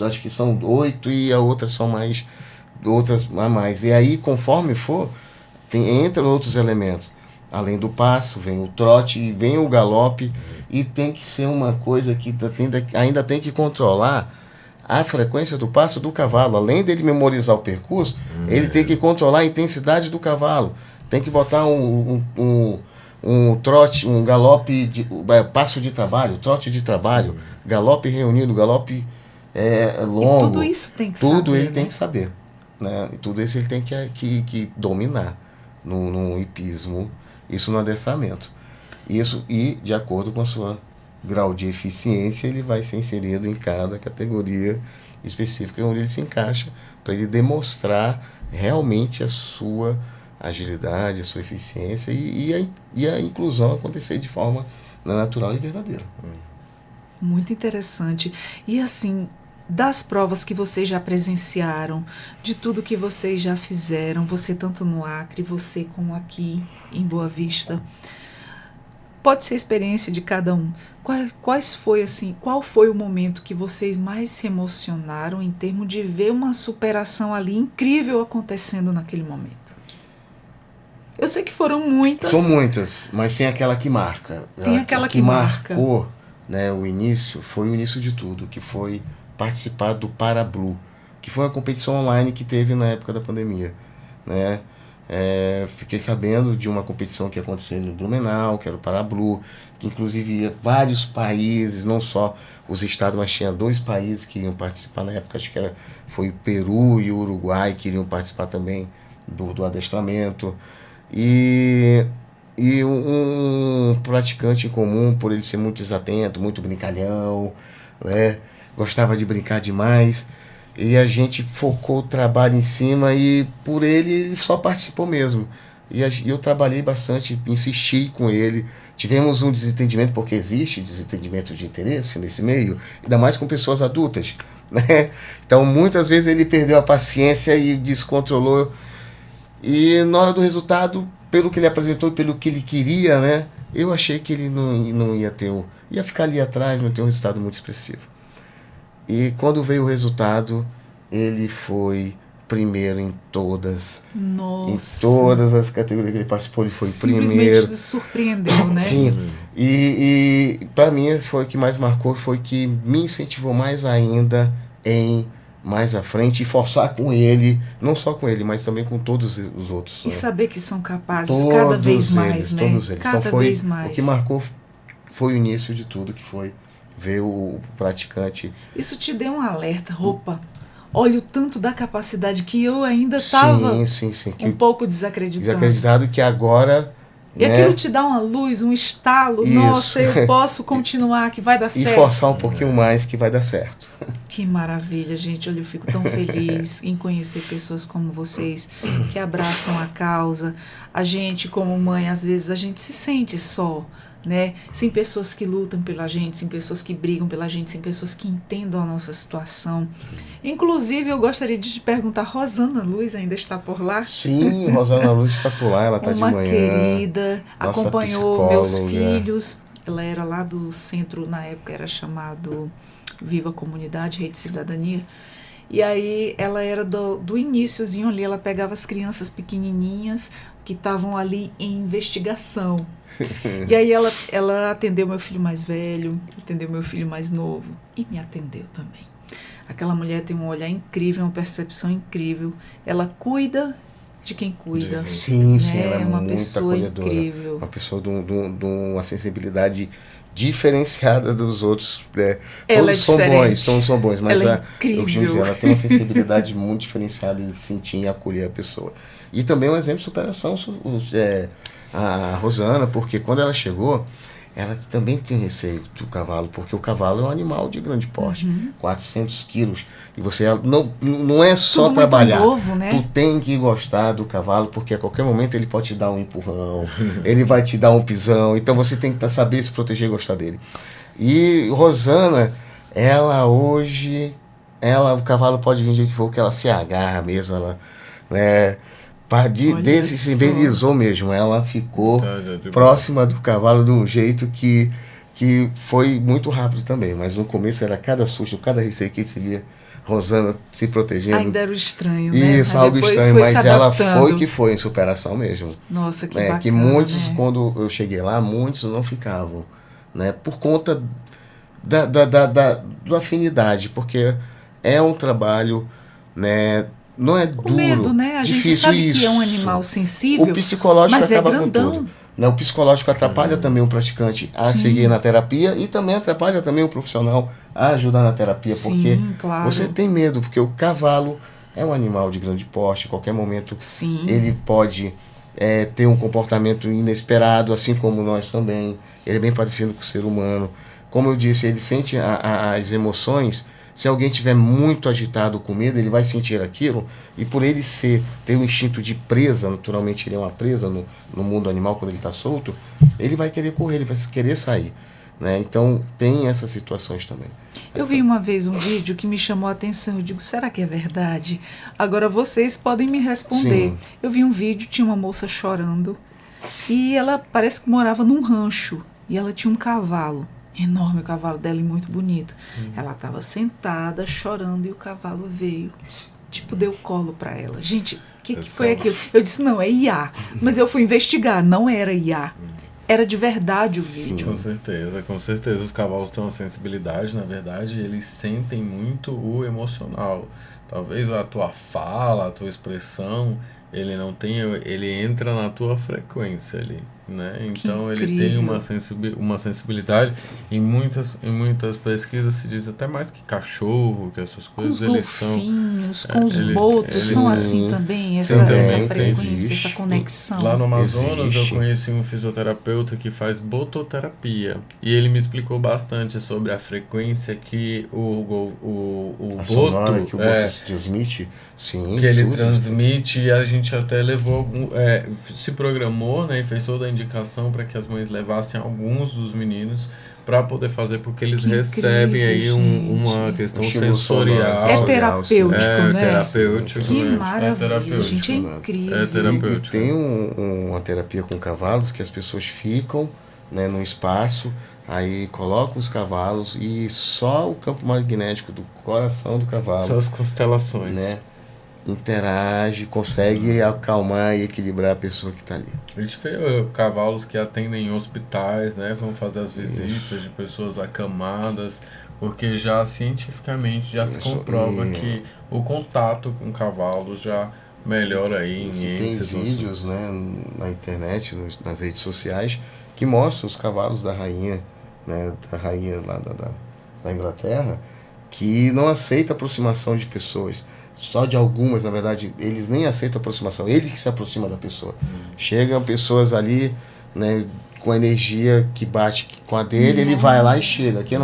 acho que são 8, e a outras são mais, outras a mais. E aí, conforme for, entram outros elementos. Além do passo, vem o trote, e vem o galope, e tem que ser uma coisa que ainda tem que controlar a frequência do passo do cavalo. Além dele memorizar o percurso, ele tem que controlar a intensidade do cavalo. Tem que botar um trote, um galope, passo de trabalho, trote de trabalho, galope reunido, galope longo. E tudo isso tem que saber. Tudo ele tem que saber. Né? E tudo isso ele tem que dominar no hipismo, isso no adestramento. Isso, e de acordo com a sua grau de eficiência, ele vai ser inserido em cada categoria específica onde ele se encaixa, para ele demonstrar realmente a sua agilidade, a sua eficiência e a inclusão acontecer de forma natural e verdadeira. Muito interessante. E assim, das provas que vocês já presenciaram, de tudo que vocês já fizeram, você tanto no Acre, você como aqui em Boa Vista, pode ser a experiência de cada um. Qual foi o momento que vocês mais se emocionaram em termos de ver uma superação ali incrível acontecendo naquele momento? Eu sei que foram muitas. São muitas, mas tem aquela que marca. Tem aquela que marca. Marcou, né, o início, foi o início de tudo, que foi participar do Parablu, que foi uma competição online que teve na época da pandemia. Né? Fiquei sabendo de uma competição que ia acontecer no Blumenau, que era o Parablu, que inclusive ia vários países, não só os estados, mas tinha 2 países que iriam participar na época, acho que foi o Peru e o Uruguai que iriam participar também do adestramento. E um praticante em comum, por ele ser muito desatento, muito brincalhão, né? Gostava de brincar demais, e a gente focou o trabalho em cima, e por ele só participou mesmo. E eu trabalhei bastante, insisti com ele, tivemos um desentendimento, porque existe desentendimento de interesse nesse meio, ainda mais com pessoas adultas, né? Então muitas vezes ele perdeu a paciência e descontrolou. E na hora do resultado, pelo que ele apresentou e pelo que ele queria, né, eu achei que ele não ia ia ficar ali atrás, não ter um resultado muito expressivo. E quando veio o resultado, ele foi primeiro em todas. Nossa. Em todas as categorias que ele participou, ele foi primeiro. Simplesmente surpreendeu, né? Sim. E para mim foi o que mais marcou, foi que me incentivou mais ainda em mais à frente e forçar com ele, não só com ele, mas também com todos os outros. E saber que são capazes todos cada vez eles, mais, né? Todos eles. Cada então vez mais. O que marcou foi o início de tudo, que foi ver o praticante. Isso te deu um alerta, olha o tanto da capacidade que eu ainda estava um pouco desacreditado, que agora... E aquilo te dá uma luz, um estalo. Isso. Nossa, eu posso continuar, que vai dar certo. E forçar um pouquinho mais, que vai dar certo. Que maravilha, gente. Olha, eu fico tão feliz em conhecer pessoas como vocês, que abraçam a causa. A gente, como mãe, às vezes a gente se sente só, né? Sem pessoas que lutam pela gente, sem pessoas que brigam pela gente, sem pessoas que entendam a nossa situação. Inclusive, eu gostaria de te perguntar, Rosana Luz ainda está por lá? Sim, Rosana Luz está por lá, ela está de manhã. Uma querida, acompanhou meus filhos. Ela era lá do centro, na época era chamado Viva Comunidade, Rede Cidadania. E aí ela era do iniciozinho ali, ela pegava as crianças pequenininhas que estavam ali em investigação. E aí ela atendeu meu filho mais velho, atendeu meu filho mais novo e me atendeu também. Aquela mulher tem um olhar incrível, uma percepção incrível. Ela cuida de quem cuida. Sim, sim, ela é uma muito pessoa acolhedora. incrível. Uma pessoa de uma sensibilidade diferenciada dos outros. Ela Todos são diferente. bons, todos são bons, mas Ela é incrível. eu costumo dizer, ela tem uma sensibilidade muito diferenciada em sentir e acolher a pessoa. E também um exemplo de superação, a Rosana, porque quando ela chegou, ela também tinha receio do cavalo, porque o cavalo é um animal de grande porte, 400 quilos, e você não é só Tudo trabalhar, muito novo, né? tu tem que gostar do cavalo, porque a qualquer momento ele pode te dar um empurrão, ele vai te dar um pisão, então você tem que saber se proteger e gostar dele. E Rosana, ela hoje, o cavalo pode vir de que for, que ela se agarra mesmo, ela, né, desse se embelezou mesmo, ela ficou próxima do cavalo de um jeito que foi muito rápido também, mas no começo era cada susto, cada receio que se via Rosana se protegendo. Ainda era o estranho, né? Isso, algo estranho, mas ela foi em superação mesmo. Nossa, que bacana, que muitos, né? quando eu cheguei lá, muitos não ficavam, né? Por conta da afinidade, porque é um trabalho, né? Não é duro, medo, né? A gente difícil, sabe que é um animal sensível, o psicológico mas acaba é com grandão. tudo. Né? O psicológico atrapalha também o praticante a seguir na terapia e também atrapalha também o profissional a ajudar na terapia, Sim, porque claro. você tem medo, porque o cavalo é um animal de grande porte, a qualquer momento Sim. ele pode ter um comportamento inesperado, assim como nós também. Ele é bem parecido com o ser humano. Como eu disse, ele sente as emoções. Se alguém estiver muito agitado com medo, ele vai sentir aquilo, e por ele ter um instinto de presa, naturalmente ele é uma presa no mundo animal quando ele está solto, ele vai querer correr, ele vai querer sair. Né? Então tem essas situações também. Eu vi uma vez um vídeo que me chamou a atenção, eu digo, será que é verdade? Agora vocês podem me responder. Sim. Eu vi um vídeo, tinha uma moça chorando, e ela parece que morava num rancho, e ela tinha um cavalo. Enorme o cavalo dela e muito bonito. Ela estava sentada, chorando, e o cavalo veio. Tipo, deu colo para ela. Gente, o que foi aquilo? Eu disse, não, é IA. Mas eu fui investigar, não era IA. Era de verdade o vídeo. Com certeza, com certeza. Os cavalos têm uma sensibilidade, na verdade, eles sentem muito o emocional. Talvez a tua fala, a tua expressão, ele não tenha, ele entra na tua frequência ali, né? Então ele tem uma sensibilidade. Em muitas pesquisas se diz até mais que cachorro, que essas coisas com os eles golfinhos, são. com os botos, são assim também, essa frequência, existe. essa conexão. Lá no Amazonas Existe. eu conheci um fisioterapeuta que faz bototerapia e ele me explicou bastante sobre a frequência que o boto, que o boto transmite, sim, que ele tudo. transmite, e a gente até levou se programou, né, e fez toda a indicação para que as mães levassem alguns dos meninos para poder fazer, porque eles recebem aí uma questão sensorial. É terapêutico, né? Terapêutico. Que né? maravilha, gente, é incrível. É terapêutico. E tem uma terapia com cavalos que as pessoas ficam, né, no espaço, aí colocam os cavalos e só o campo magnético do coração do cavalo, Só as constelações, né, interage, consegue acalmar e equilibrar a pessoa que está ali. A gente vê cavalos que atendem em hospitais, né? Vão fazer as visitas de pessoas acamadas, porque já cientificamente já se comprova que o contato com cavalos já melhora aí Tem vídeos, né, na internet, nas redes sociais, que mostram os cavalos da rainha, né, lá da Inglaterra, que não aceita aproximação de pessoas. Só de algumas, na verdade, eles nem aceitam aproximação, ele que se aproxima da pessoa. Chegam pessoas ali, né, com a energia que bate com a dele, ele vai lá e chega. Quem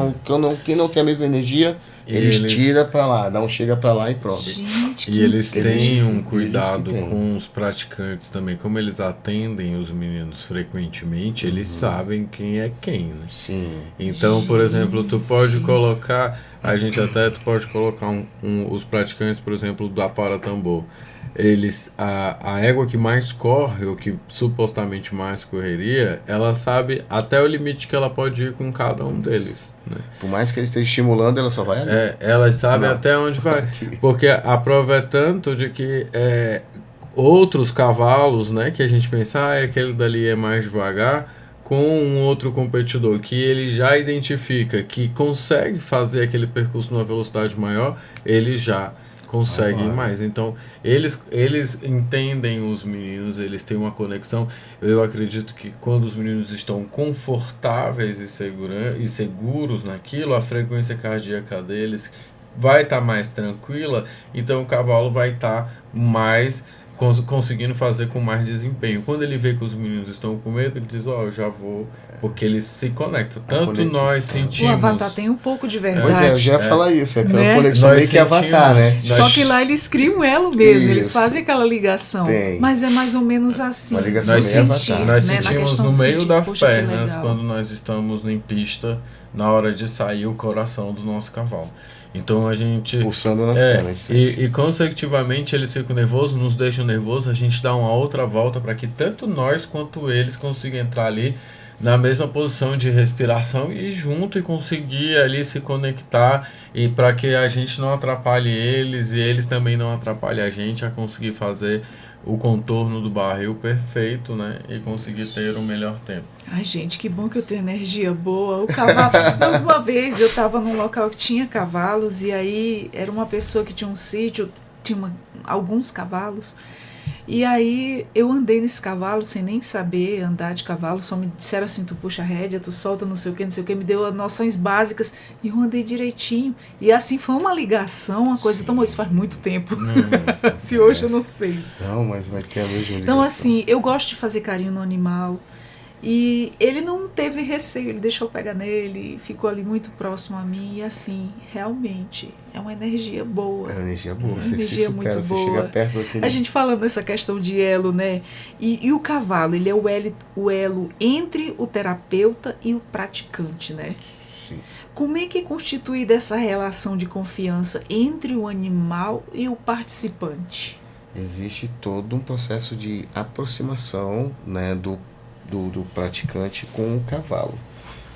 não tem a mesma energia, eles tiram pra lá, dá um chega pra lá e pronto. Gente, E eles têm um vídeos cuidado que tem. com os praticantes também. Como eles atendem os meninos frequentemente, eles sabem quem é quem, né? Sim. Então, por exemplo, tu pode colocar, tu pode colocar os praticantes, por exemplo, do Aparatambor. Eles, a égua que mais corre, ou que supostamente mais correria, ela sabe até o limite que ela pode ir com cada um deles, né? Por mais que ele esteja estimulando, ela só vai ali. Elas sabem até onde vai. Porque a prova é tanto de que outros cavalos, né, que a gente pensa, aquele dali é mais devagar, com um outro competidor que ele já identifica que consegue fazer aquele percurso numa velocidade maior, ele já conseguem mais. Então, eles entendem os meninos, eles têm uma conexão. Eu acredito que quando os meninos estão confortáveis e seguros naquilo, a frequência cardíaca deles vai estar mais tranquila, então o cavalo vai estar mais conseguindo fazer com mais desempenho. Quando ele vê que os meninos estão com medo, ele diz, eu já vou, porque eles se conectam. Tanto nós sentimos... O Avatar tem um pouco de verdade. Pois eu já ia falar isso, é aquela né? conexão meio que Avatar, né? Só que lá eles criam um elo mesmo, Isso. eles fazem aquela ligação. Mas é mais ou menos assim. Uma ligação nós meio Avatar. Nós né? sentimos no meio das pernas, quando nós estamos em pista, na hora de sair o coração do nosso cavalo. Então a gente... Pulsando nas pernas. E consecutivamente eles ficam nervosos, nos deixam nervosos, a gente dá uma outra volta para que tanto nós quanto eles consigam entrar ali na mesma posição de respiração e junto e conseguir ali se conectar, e para que a gente não atrapalhe eles e eles também não atrapalhem a gente a conseguir fazer o contorno do barril perfeito, né? E conseguir ter o melhor tempo. Ai, gente, que bom que eu tenho energia boa. O cavalo... Uma vez eu estava num local que tinha cavalos, e aí era uma pessoa que tinha um sítio, tinha alguns cavalos, e aí eu andei nesse cavalo sem nem saber andar de cavalo, só me disseram assim, tu puxa a rédea, tu solta não sei o que, me deu noções básicas, e eu andei direitinho. E assim foi uma ligação, uma coisa tão boa, isso faz muito tempo. Se hoje eu não sei. Não, mas vai ter a mesma ligação. Então assim, eu gosto de fazer carinho no animal, e ele não teve receio, ele deixou eu pegar nele, ficou ali muito próximo a mim, e assim, realmente, é uma energia boa. É uma energia boa, uma você energia se supera, muito você boa. chega perto daquele... A gente falando nessa questão de elo, né? E o cavalo, ele é o elo entre o terapeuta e o praticante, né? Sim. Como é que é constituída essa relação de confiança entre o animal e o participante? Existe todo um processo de aproximação, né, do praticante com o cavalo,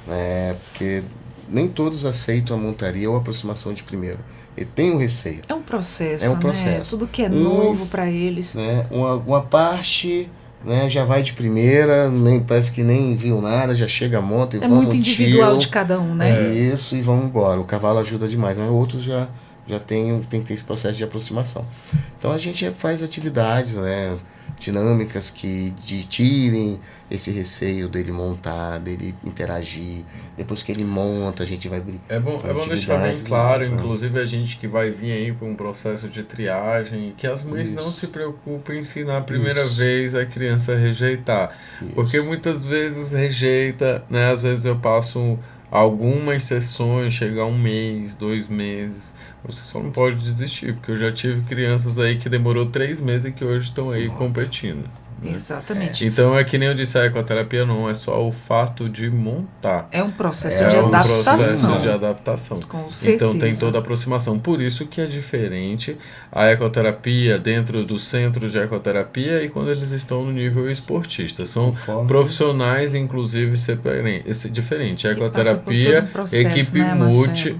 né? Porque nem todos aceitam a montaria ou a aproximação de primeira. E tem um receio. É um processo, É um né? processo. Tudo que é novo para eles. Né? Uma parte, né, já vai de primeira, parece que nem viu nada, já chega a moto e vamos. É muito individual de cada um, né? Isso, e vamos embora. O cavalo ajuda demais, mas outros já tem que ter esse processo de aproximação. Então a gente faz atividades, né, dinâmicas que tirem esse receio dele montar, dele interagir. Depois que ele monta, a gente vai brincar. É bom deixar bem claro, inclusive a gente que vai vir aí para um processo de triagem, que as mães não se preocupem se na primeira vez a criança rejeitar. Porque muitas vezes rejeita, né? Às vezes eu passo algumas sessões, chega a 1 mês, 2 meses, você só não pode desistir, porque eu já tive crianças aí que demorou 3 meses e que hoje estão aí competindo. Né? Exatamente. Então é que nem eu disse, a ecoterapia não é só o fato de montar. É um processo de adaptação. Processo de adaptação. Com certeza. Então tem toda a aproximação. Por isso que é diferente a ecoterapia dentro do centro de ecoterapia e quando eles estão no nível esportista. São profissionais, inclusive, diferentes. A ecoterapia, equipe multi.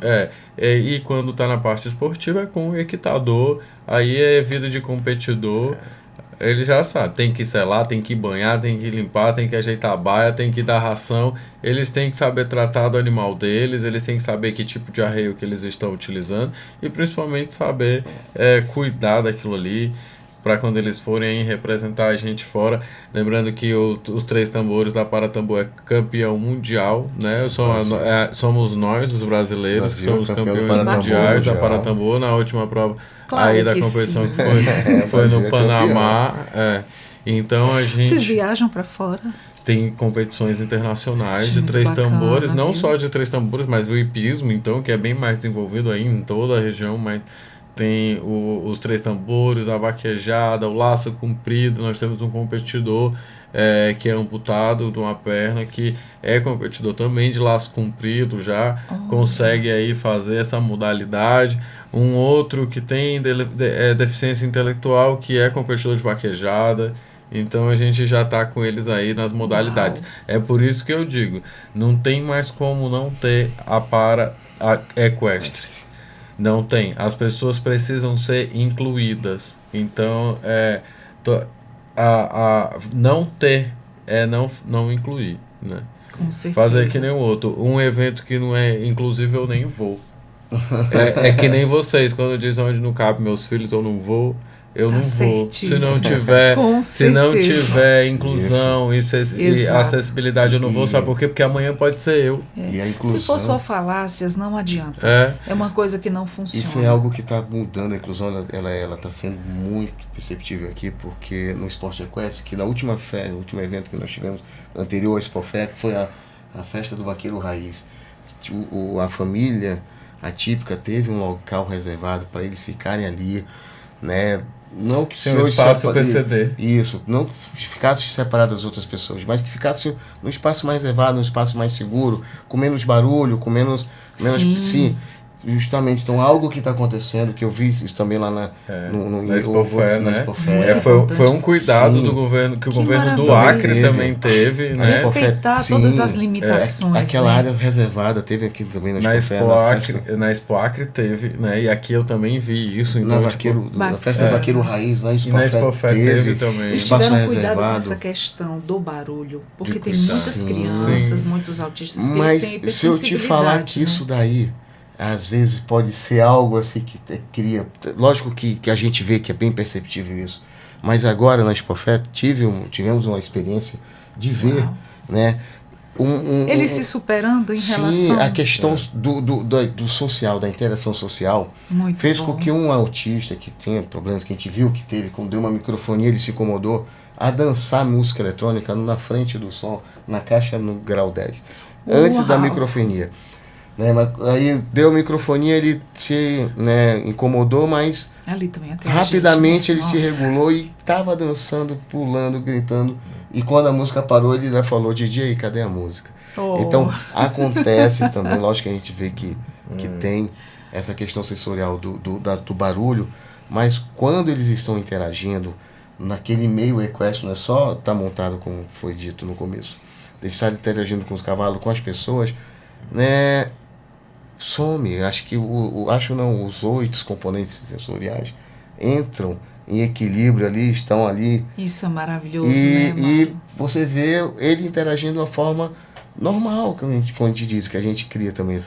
E quando está na parte esportiva é com o equitador, aí é vida de competidor. Ele já sabe, tem que selar, tem que banhar, tem que limpar, tem que ajeitar a baia, tem que dar ração. Eles têm que saber tratar do animal deles, eles têm que saber que tipo de arreio que eles estão utilizando e principalmente saber cuidar daquilo ali para quando eles forem aí representar a gente fora. Lembrando que os 3 tambores da Paratambor é campeão mundial, né? Somos nós, os brasileiros, que somos campeões mundiais da Paratambor na última prova. Claro aí da competição sim. que foi no Panamá. Então a gente... Vocês viajam para fora? Tem competições internacionais de Muito 3 bacana, tambores, não viu? só de 3 tambores, mas o hipismo, então, que é bem mais desenvolvido aí em toda a região, mas tem os 3 tambores, a vaquejada, o laço comprido. Nós temos um competidor que é amputado de uma perna, que é competidor também de laço comprido, já consegue aí fazer essa modalidade. Um outro que tem deficiência intelectual, que é competidor de vaquejada. Então a gente já está com eles aí nas modalidades. Uau. É por isso que eu digo, não tem mais como não ter a equestre. Não tem. As pessoas precisam ser incluídas. Então, não ter é não incluir, né? Com certeza. Fazer que nem o outro. Um evento que não é inclusivo, eu nem vou. É que nem vocês, quando dizem onde não cabe meus filhos, eu não vou. Eu Tá não vou. Com Se não certeza. tiver inclusão e Exato. acessibilidade, eu não vou. Sabe por quê? Porque amanhã pode ser eu. E a Se inclusão, for só falácias, não adianta. É. É uma coisa que não funciona. isso é algo que está mudando. A inclusão ela está sendo muito perceptível aqui, porque no Esporte Equestre, que na última festa, o último evento que nós tivemos, anterior ao Expofec, foi a festa do Vaqueiro Raiz. A família atípica teve um local reservado para eles ficarem ali, né? Não que Tinha um espaço PCD. Isso, não que ficasse separado das outras pessoas, mas que ficasse num espaço mais reservado, num espaço mais seguro, com menos barulho, com menos sim, justamente. Então, algo que está acontecendo, que eu vi isso também lá na Expofé, né? Expofé. Foi um cuidado Sim. do governo, que o Que governo do maravilha. Acre também teve, né? Respeitar Sim, todas as limitações. Aquela né? área reservada teve aqui também Na Expofé, Expo na Acre, festa. na Expo Acre teve, né? E aqui eu também vi isso. Na, Então, vaqueiro, na festa do Vaqueiro Raiz, lá em E na Expofé Expofé teve também. Eles espaço tiveram cuidado com reservado. essa questão do barulho, porque De tem cuidar. muitas Sim. crianças, Sim. muitos autistas que Mas eles têm se eu te falar que né? isso daí, às vezes pode ser algo assim que cria. Lógico que a gente vê que é bem perceptível isso. Mas agora na Expofé tivemos uma experiência de ver, Uau. né? Eles se superando em Sim, relação. a questão do social, da interação social, Muito fez bom. com que um autista que tinha problemas, que a gente viu que teve, quando deu uma microfonia, ele se incomodou a dançar música eletrônica na frente do som, na caixa no grau 10, antes da Uau. microfonia. Né, mas aí deu a microfonia, ele se incomodou, mas Ali também até rapidamente a ele gente, se nossa. regulou e estava dançando, pulando, gritando. E quando a música parou, ele já falou: DJ, cadê a música? Oh. Então acontece também, lógico que a gente vê que tem essa questão sensorial do barulho, mas quando eles estão interagindo naquele meio equestre, não é só estar montado, como foi dito no começo, eles estarem interagindo com os cavalos, com as pessoas, né? Some. Acho que os 8 componentes sensoriais entram em equilíbrio ali, estão ali. Isso é maravilhoso, E né, mano? você vê ele interagindo de uma forma normal, quando a gente diz que a gente cria também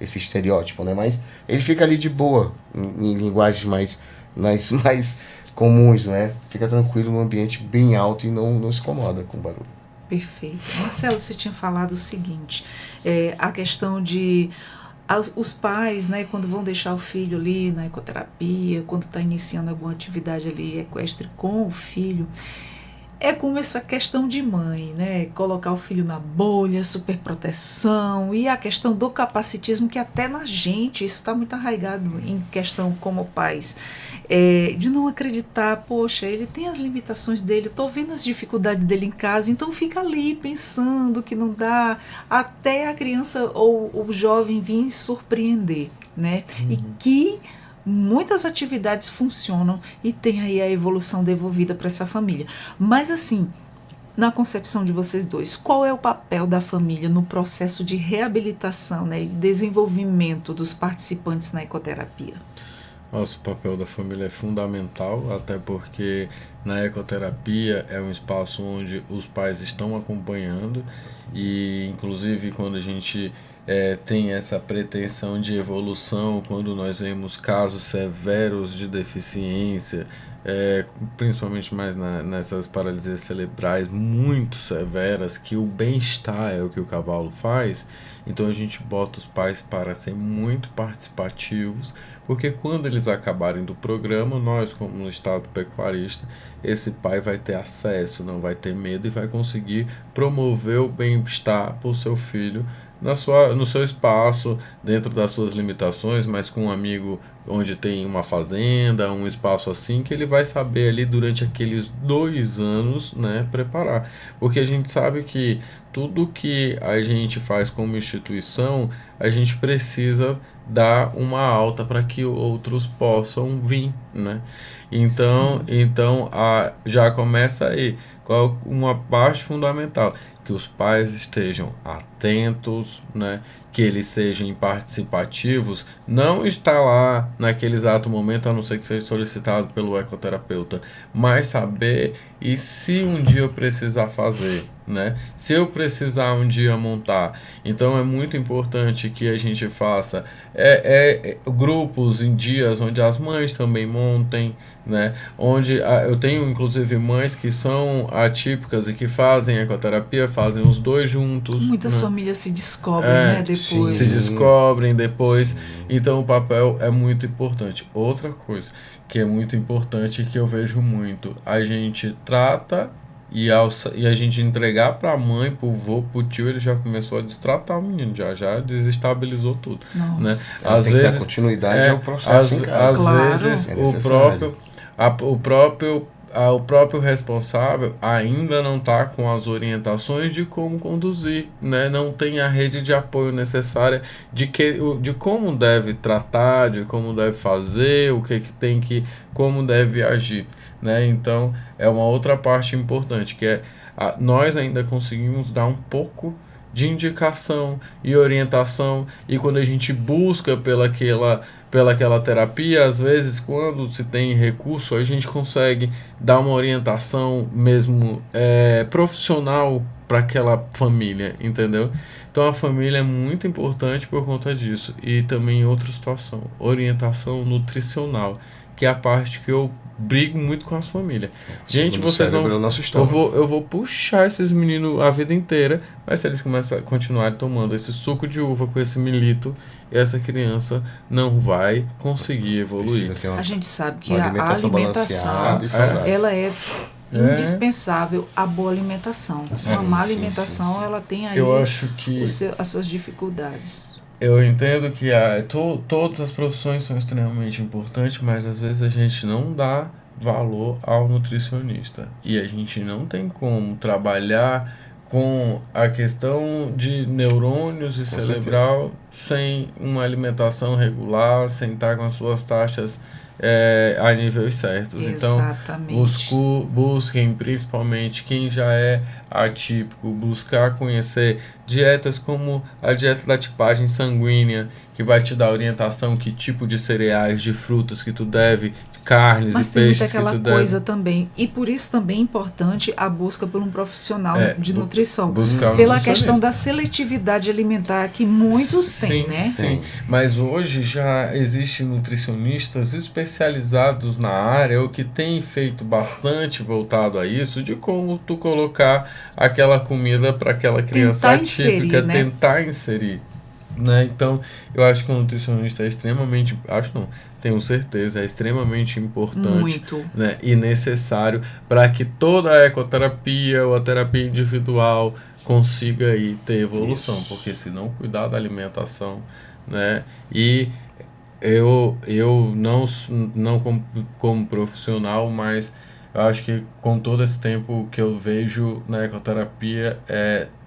esse estereótipo, né? Mas ele fica ali de boa, em linguagens mais comuns, né? Fica tranquilo num ambiente bem alto e não se incomoda com o barulho. Perfeito. Marcelo, você tinha falado o seguinte, a questão de os pais, né, quando vão deixar o filho ali na ecoterapia, quando está iniciando alguma atividade ali equestre com o filho, é como essa questão de mãe, né? Colocar o filho na bolha, superproteção e a questão do capacitismo, que até na gente, isso está muito arraigado em questão como pais, de não acreditar, poxa, ele tem as limitações dele, estou vendo as dificuldades dele em casa, então fica ali pensando que não dá, até a criança ou o jovem vir surpreender, né? E que muitas atividades funcionam e tem aí a evolução devolvida para essa família. Mas assim, na concepção de vocês dois, qual é o papel da família no processo de reabilitação, né, e desenvolvimento dos participantes na ecoterapia? Nossa, o papel da família é fundamental, até porque na ecoterapia é um espaço onde os pais estão acompanhando e, inclusive, quando a gente tem essa pretensão de evolução, quando nós vemos casos severos de deficiência, principalmente mais nessas paralisias cerebrais muito severas, que o bem-estar é o que o cavalo faz, então a gente bota os pais para ser muito participativos, porque quando eles acabarem do programa, nós, como no estado pecuarista, esse pai vai ter acesso, não vai ter medo e vai conseguir promover o bem-estar para o seu filho no seu espaço, dentro das suas limitações, mas com um amigo onde tem uma fazenda, um espaço assim, que ele vai saber ali durante aqueles 2 anos, né, preparar. Porque a gente sabe que tudo que a gente faz como instituição, a gente precisa dar uma alta para que outros possam vir, né? Então já começa aí. Qual uma parte fundamental? Que os pais estejam atentos, né? Que eles sejam participativos, não está lá naquele exato momento, a não ser que seja solicitado pelo ecoterapeuta, mas saber E se um dia eu precisar fazer, né? Se eu precisar um dia montar, então é muito importante que a gente faça grupos em dias onde as mães também montem, né? Onde eu tenho inclusive mães que são atípicas e que fazem ecoterapia, fazem os dois juntos. Muitas né? famílias se descobrem, né, depois. Se descobrem depois. Então o papel é muito importante. Outra coisa que é muito importante que eu vejo muito, a gente trata e a gente entregar para a mãe, pro vô, pro tio, ele já começou a destratar o menino, já desestabilizou tudo. Né? Às vezes, dar continuidade ao processo em casa. Às Claro. vezes o próprio responsável ainda não está com as orientações de como conduzir, né? Não tem a rede de apoio necessária de como deve tratar, de como deve fazer, como deve agir, né? Então é uma outra parte importante que nós ainda conseguimos dar um pouco de indicação e orientação, e quando a gente busca pelaquela terapia, às vezes quando se tem recurso, a gente consegue dar uma orientação mesmo profissional para aquela família, entendeu? Então a família é muito importante por conta disso. E também em outra situação, orientação nutricional, que é a parte que eu brigo muito com as famílias. Gente, vocês vão... Eu vou puxar esses meninos a vida inteira, mas se eles continuarem tomando esse suco de uva com esse milito, essa criança não vai conseguir evoluir. A gente sabe que a alimentação ela é indispensável, a boa alimentação. Uma má alimentação, ela tem aí eu acho que as suas dificuldades. Eu entendo que todas as profissões são extremamente importantes, mas às vezes a gente não dá valor ao nutricionista. E a gente não tem como trabalhar com a questão de neurônios e cerebral sem uma alimentação regular, sem estar com as suas taxas a níveis certos. Exatamente. Então, busquem, principalmente quem já é atípico, buscar conhecer dietas como a dieta da tipagem sanguínea, que vai te dar orientação que tipo de cereais, de frutas que tu deve, carnes mas e peixes que tu deve. Mas tem muita aquela coisa também, e por isso também é importante a busca por um profissional de nutrição, pela questão da seletividade alimentar que muitos têm, né? Sim, mas hoje já existem nutricionistas especializados na área, ou que têm feito bastante voltado a isso, de como tu colocar aquela comida para aquela criança atípica, tentar inserir. Né? Então, eu acho que o nutricionista é extremamente, tenho certeza, é extremamente importante, né? E necessário para que toda a ecoterapia ou a terapia individual consiga aí ter evolução, porque se não cuidar da alimentação, né? E eu não como profissional, mas eu acho que com todo esse tempo que eu vejo na ecoterapia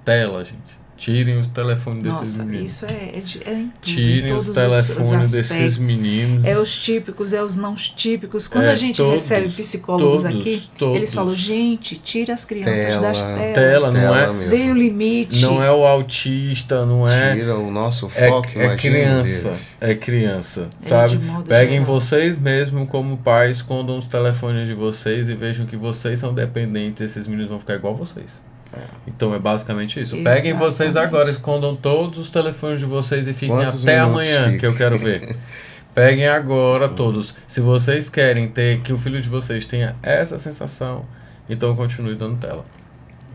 tela, gente. Tirem os telefones desses meninos. Isso é em tudo, tirem os telefones desses meninos. É os típicos, é os não típicos. Quando a gente recebe psicólogos aqui, eles falam, gente, tira as crianças das telas. Tela não é, dê o limite. Não é o autista, não é... Tira o nosso foco, é criança, sabe? Peguem vocês mesmo como pais, escondam os telefones de vocês e vejam que vocês são dependentes, esses meninos vão ficar igual vocês. Então é basicamente isso. Exatamente. Peguem vocês agora, escondam todos os telefones de vocês e fiquem até amanhã, que eu quero ver. Peguem agora todos. Se vocês querem que o filho de vocês tenha essa sensação, então continue dando tela.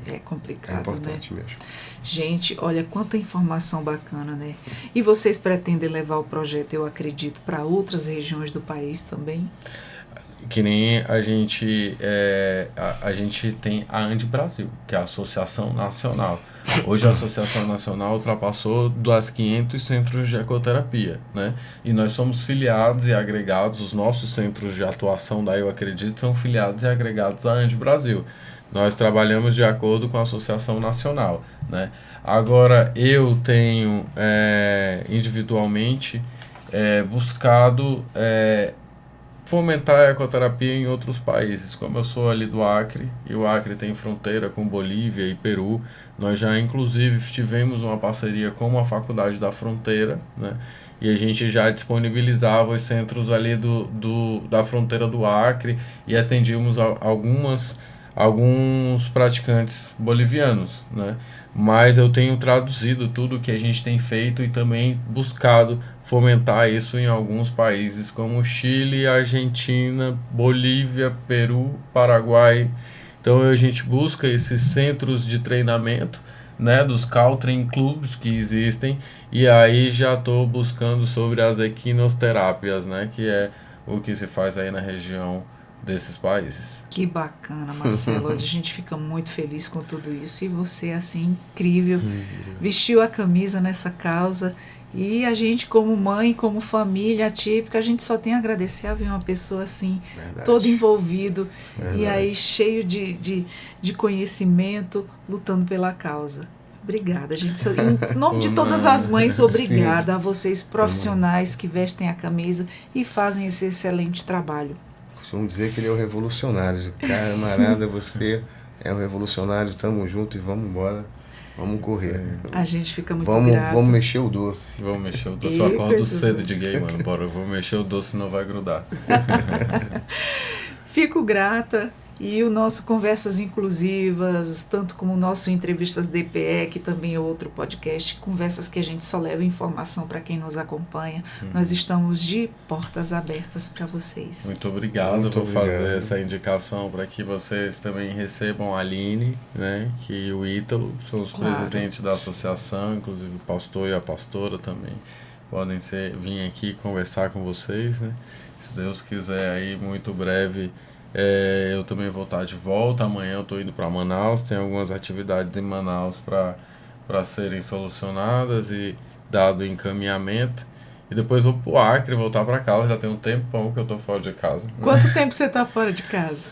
É complicado, é importante, né? Mesmo. Gente, olha quanta informação bacana, né? E vocês pretendem levar o projeto, eu acredito, para outras regiões do país também? Que nem a gente tem a ANDI Brasil, que é a Associação Nacional. Hoje a Associação Nacional ultrapassou das 500 centros de ecoterapia, né? E nós somos filiados e agregados, os nossos centros de atuação daí, eu acredito, são filiados e agregados à ANDI Brasil. Nós trabalhamos de acordo com a Associação Nacional, né? Agora, eu tenho individualmente buscado fomentar a ecoterapia em outros países. Como eu sou ali do Acre, e o Acre tem fronteira com Bolívia e Peru, nós já inclusive tivemos uma parceria com a Faculdade da Fronteira, né? E a gente já disponibilizava os centros ali da fronteira do Acre e atendíamos alguns praticantes bolivianos, né? Mas eu tenho traduzido tudo que a gente tem feito e também buscado fomentar isso em alguns países como Chile, Argentina, Bolívia, Peru, Paraguai. Então a gente busca esses centros de treinamento, né, dos Caltrain Clubs que existem, e aí já estou buscando sobre as equinosterapias, né, que é o que se faz aí na região desses países. Que bacana, Marcelo. A gente fica muito feliz com tudo isso. E você, assim, incrível. Vestiu a camisa nessa causa. E a gente, como mãe, como família atípica, a gente só tem a agradecer a ver uma pessoa assim, todo envolvido. E aí cheio de conhecimento, lutando pela causa. Obrigada, gente. Em nome de todas as mães, obrigada a vocês profissionais que vestem a camisa e fazem esse excelente trabalho. Vamos dizer que ele é o revolucionário. Camarada, você é o revolucionário, tamo junto e vamos embora. Vamos correr. A gente fica muito grato. Vamos mexer o doce. Vamos mexer o doce. Eu acordo cedo de gay, mano. Bora, vou mexer o doce, senão vai grudar. Fico grata. E o nosso Conversas Inclusivas, tanto como o nosso Entrevistas DPE, que também é outro podcast, conversas que a gente só leva informação para quem nos acompanha. Nós estamos de portas abertas para vocês. Muito obrigado por fazer essa indicação para que vocês também recebam a Aline, né, que o Ítalo, são os presidentes da associação, inclusive o pastor e a pastora também podem vir aqui conversar com vocês, né? Se Deus quiser aí, muito breve, eu também vou estar de volta. Amanhã eu estou indo para Manaus, tem algumas atividades em Manaus para serem solucionadas e dado encaminhamento. E depois vou pro Acre, voltar para casa. Já tem um tempão que eu tô fora de casa. Quanto tempo você tá fora de casa?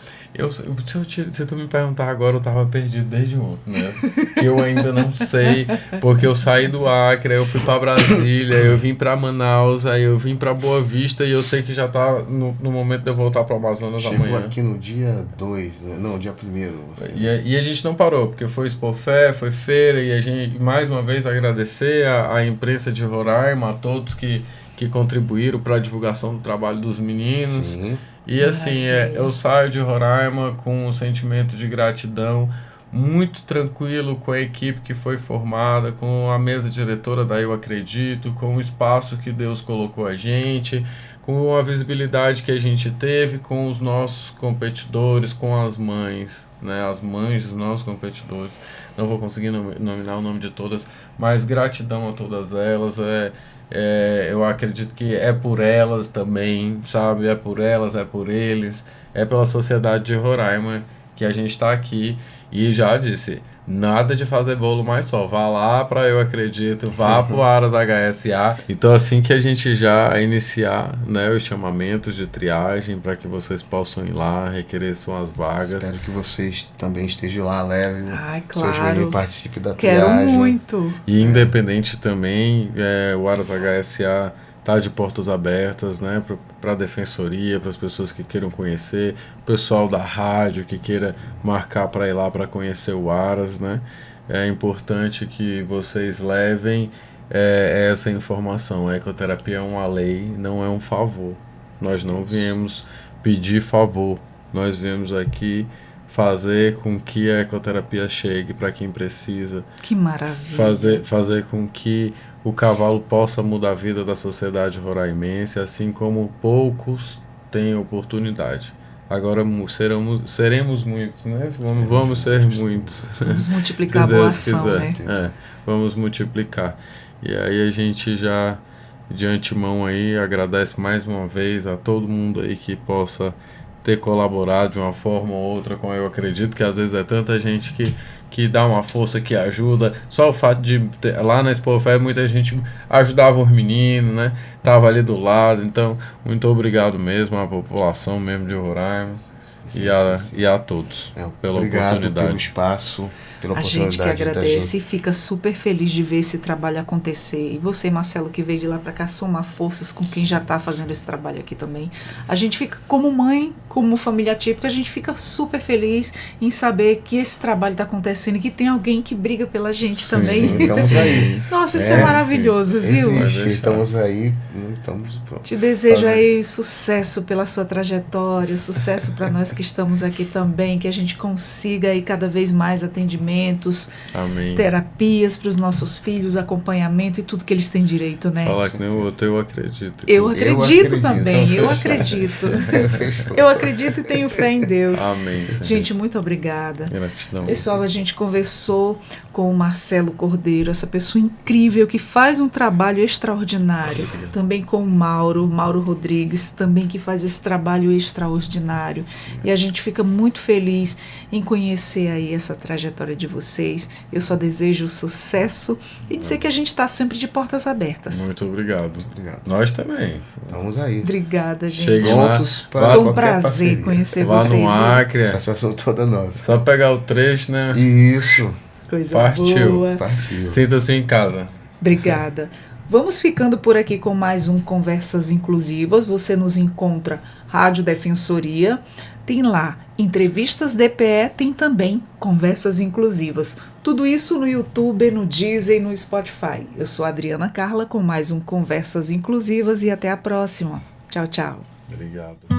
Se tu me perguntar agora, eu tava perdido desde ontem, né? Que eu ainda não sei, porque eu saí do Acre, aí eu fui para Brasília, eu vim para Manaus, aí eu vim para Boa Vista e eu sei que já tá no momento de eu voltar para Amazonas amanhã. Chegou aqui no dia 2, né? Não, dia 1º. E a gente não parou, porque foi Expofé, foi feira, e a gente, mais uma vez, agradecer a imprensa de Roraima, a todos que contribuíram para a divulgação do trabalho dos meninos. Sim. E assim, eu saio de Roraima com um sentimento de gratidão, muito tranquilo com a equipe que foi formada, com a mesa diretora da Eu Acredito, com o espaço que Deus colocou a gente, com a visibilidade que a gente teve com os nossos competidores, com as mães, né, as mães dos nossos competidores. Não vou conseguir nominar o nome de todas, mas gratidão a todas elas. Eu acredito que é por elas também, sabe? É por elas, é por eles, é pela sociedade de Roraima que a gente está aqui. E já disse, nada de fazer bolo mais só. Vá lá para Eu Acredito, vá pro Aras HSA. Então assim que a gente já iniciar, né, os chamamentos de triagem para que vocês possam ir lá, requerer suas vagas. Espero que vocês também estejam lá, leve. Claro. Seus meninos participem da Quero triagem. muito. E independente também, o Aras HSA tá de portas abertas, né, para a defensoria, para as pessoas que queiram conhecer, o pessoal da rádio que queira marcar para ir lá para conhecer o Aras, né. É importante que vocês levem essa informação. A ecoterapia é uma lei, não é um favor. Nós não viemos pedir favor, nós viemos aqui fazer com que a ecoterapia chegue para quem precisa. Que maravilha. Fazer com que o cavalo possa mudar a vida da sociedade roraimense, assim como poucos têm oportunidade. Agora seremos muitos, né? Vamos ser muitos. Vamos multiplicar a boa ação, né? Vamos multiplicar. E aí a gente já, de antemão aí, agradece mais uma vez a todo mundo aí que possa ter colaborado de uma forma ou outra com Eu Acredito, que às vezes é tanta gente que dá uma força, que ajuda. Só o fato de lá na Expofé muita gente ajudava os meninos, né? Tava ali do lado. Então, muito obrigado mesmo à população mesmo de Roraima e a todos pela obrigado oportunidade. pelo espaço. pela A gente que oportunidade da agradece gente. e fica super feliz de ver esse trabalho acontecer. E você, Marcelo, que veio de lá para cá, somar forças com quem já está fazendo esse trabalho aqui também. A gente fica, como mãe, como família típica, a gente fica super feliz em saber que esse trabalho está acontecendo e que tem alguém que briga pela gente também. Sim, estamos aí. Nossa, isso é maravilhoso, viu? Existe, estamos aí, estamos prontos. Te desejo aí sucesso pela sua trajetória, sucesso para nós que estamos aqui também, que a gente consiga aí cada vez mais atendimentos, Amém. terapias para os nossos filhos, acompanhamento e tudo que eles têm direito, né? Falar que nem o outro, eu acredito. Eu acredito também, então eu fechou. acredito. Fechou. Eu acredito e tenho fé em Deus. Amém. Gente, muito obrigada. Gratidão. Pessoal, a gente conversou com o Marcelo Cordeiro, essa pessoa incrível que faz um trabalho extraordinário. Também com o Mauro Rodrigues, também que faz esse trabalho extraordinário. E a gente fica muito feliz em conhecer aí essa trajetória de vocês. Eu só desejo sucesso e dizer que a gente está sempre de portas abertas. Muito obrigado. Obrigado. Nós também. Estamos aí. Obrigada, gente. Cheguem lá. Prontos para Foi um qualquer prazer parceria. conhecer Lá vocês. no viu? Acre. Satisfação toda nossa. Só pegar o trecho, né? Isso. Coisa Partiu. boa. Partiu. Sinta-se em casa. Obrigada. Vamos ficando por aqui com mais um Conversas Inclusivas. Você nos encontra Rádio Defensoria. Tem lá Entrevistas DPE, tem também Conversas Inclusivas. Tudo isso no YouTube, no Deezer e no Spotify. Eu sou a Adriana Carla com mais um Conversas Inclusivas e até a próxima. Tchau, tchau. Obrigado.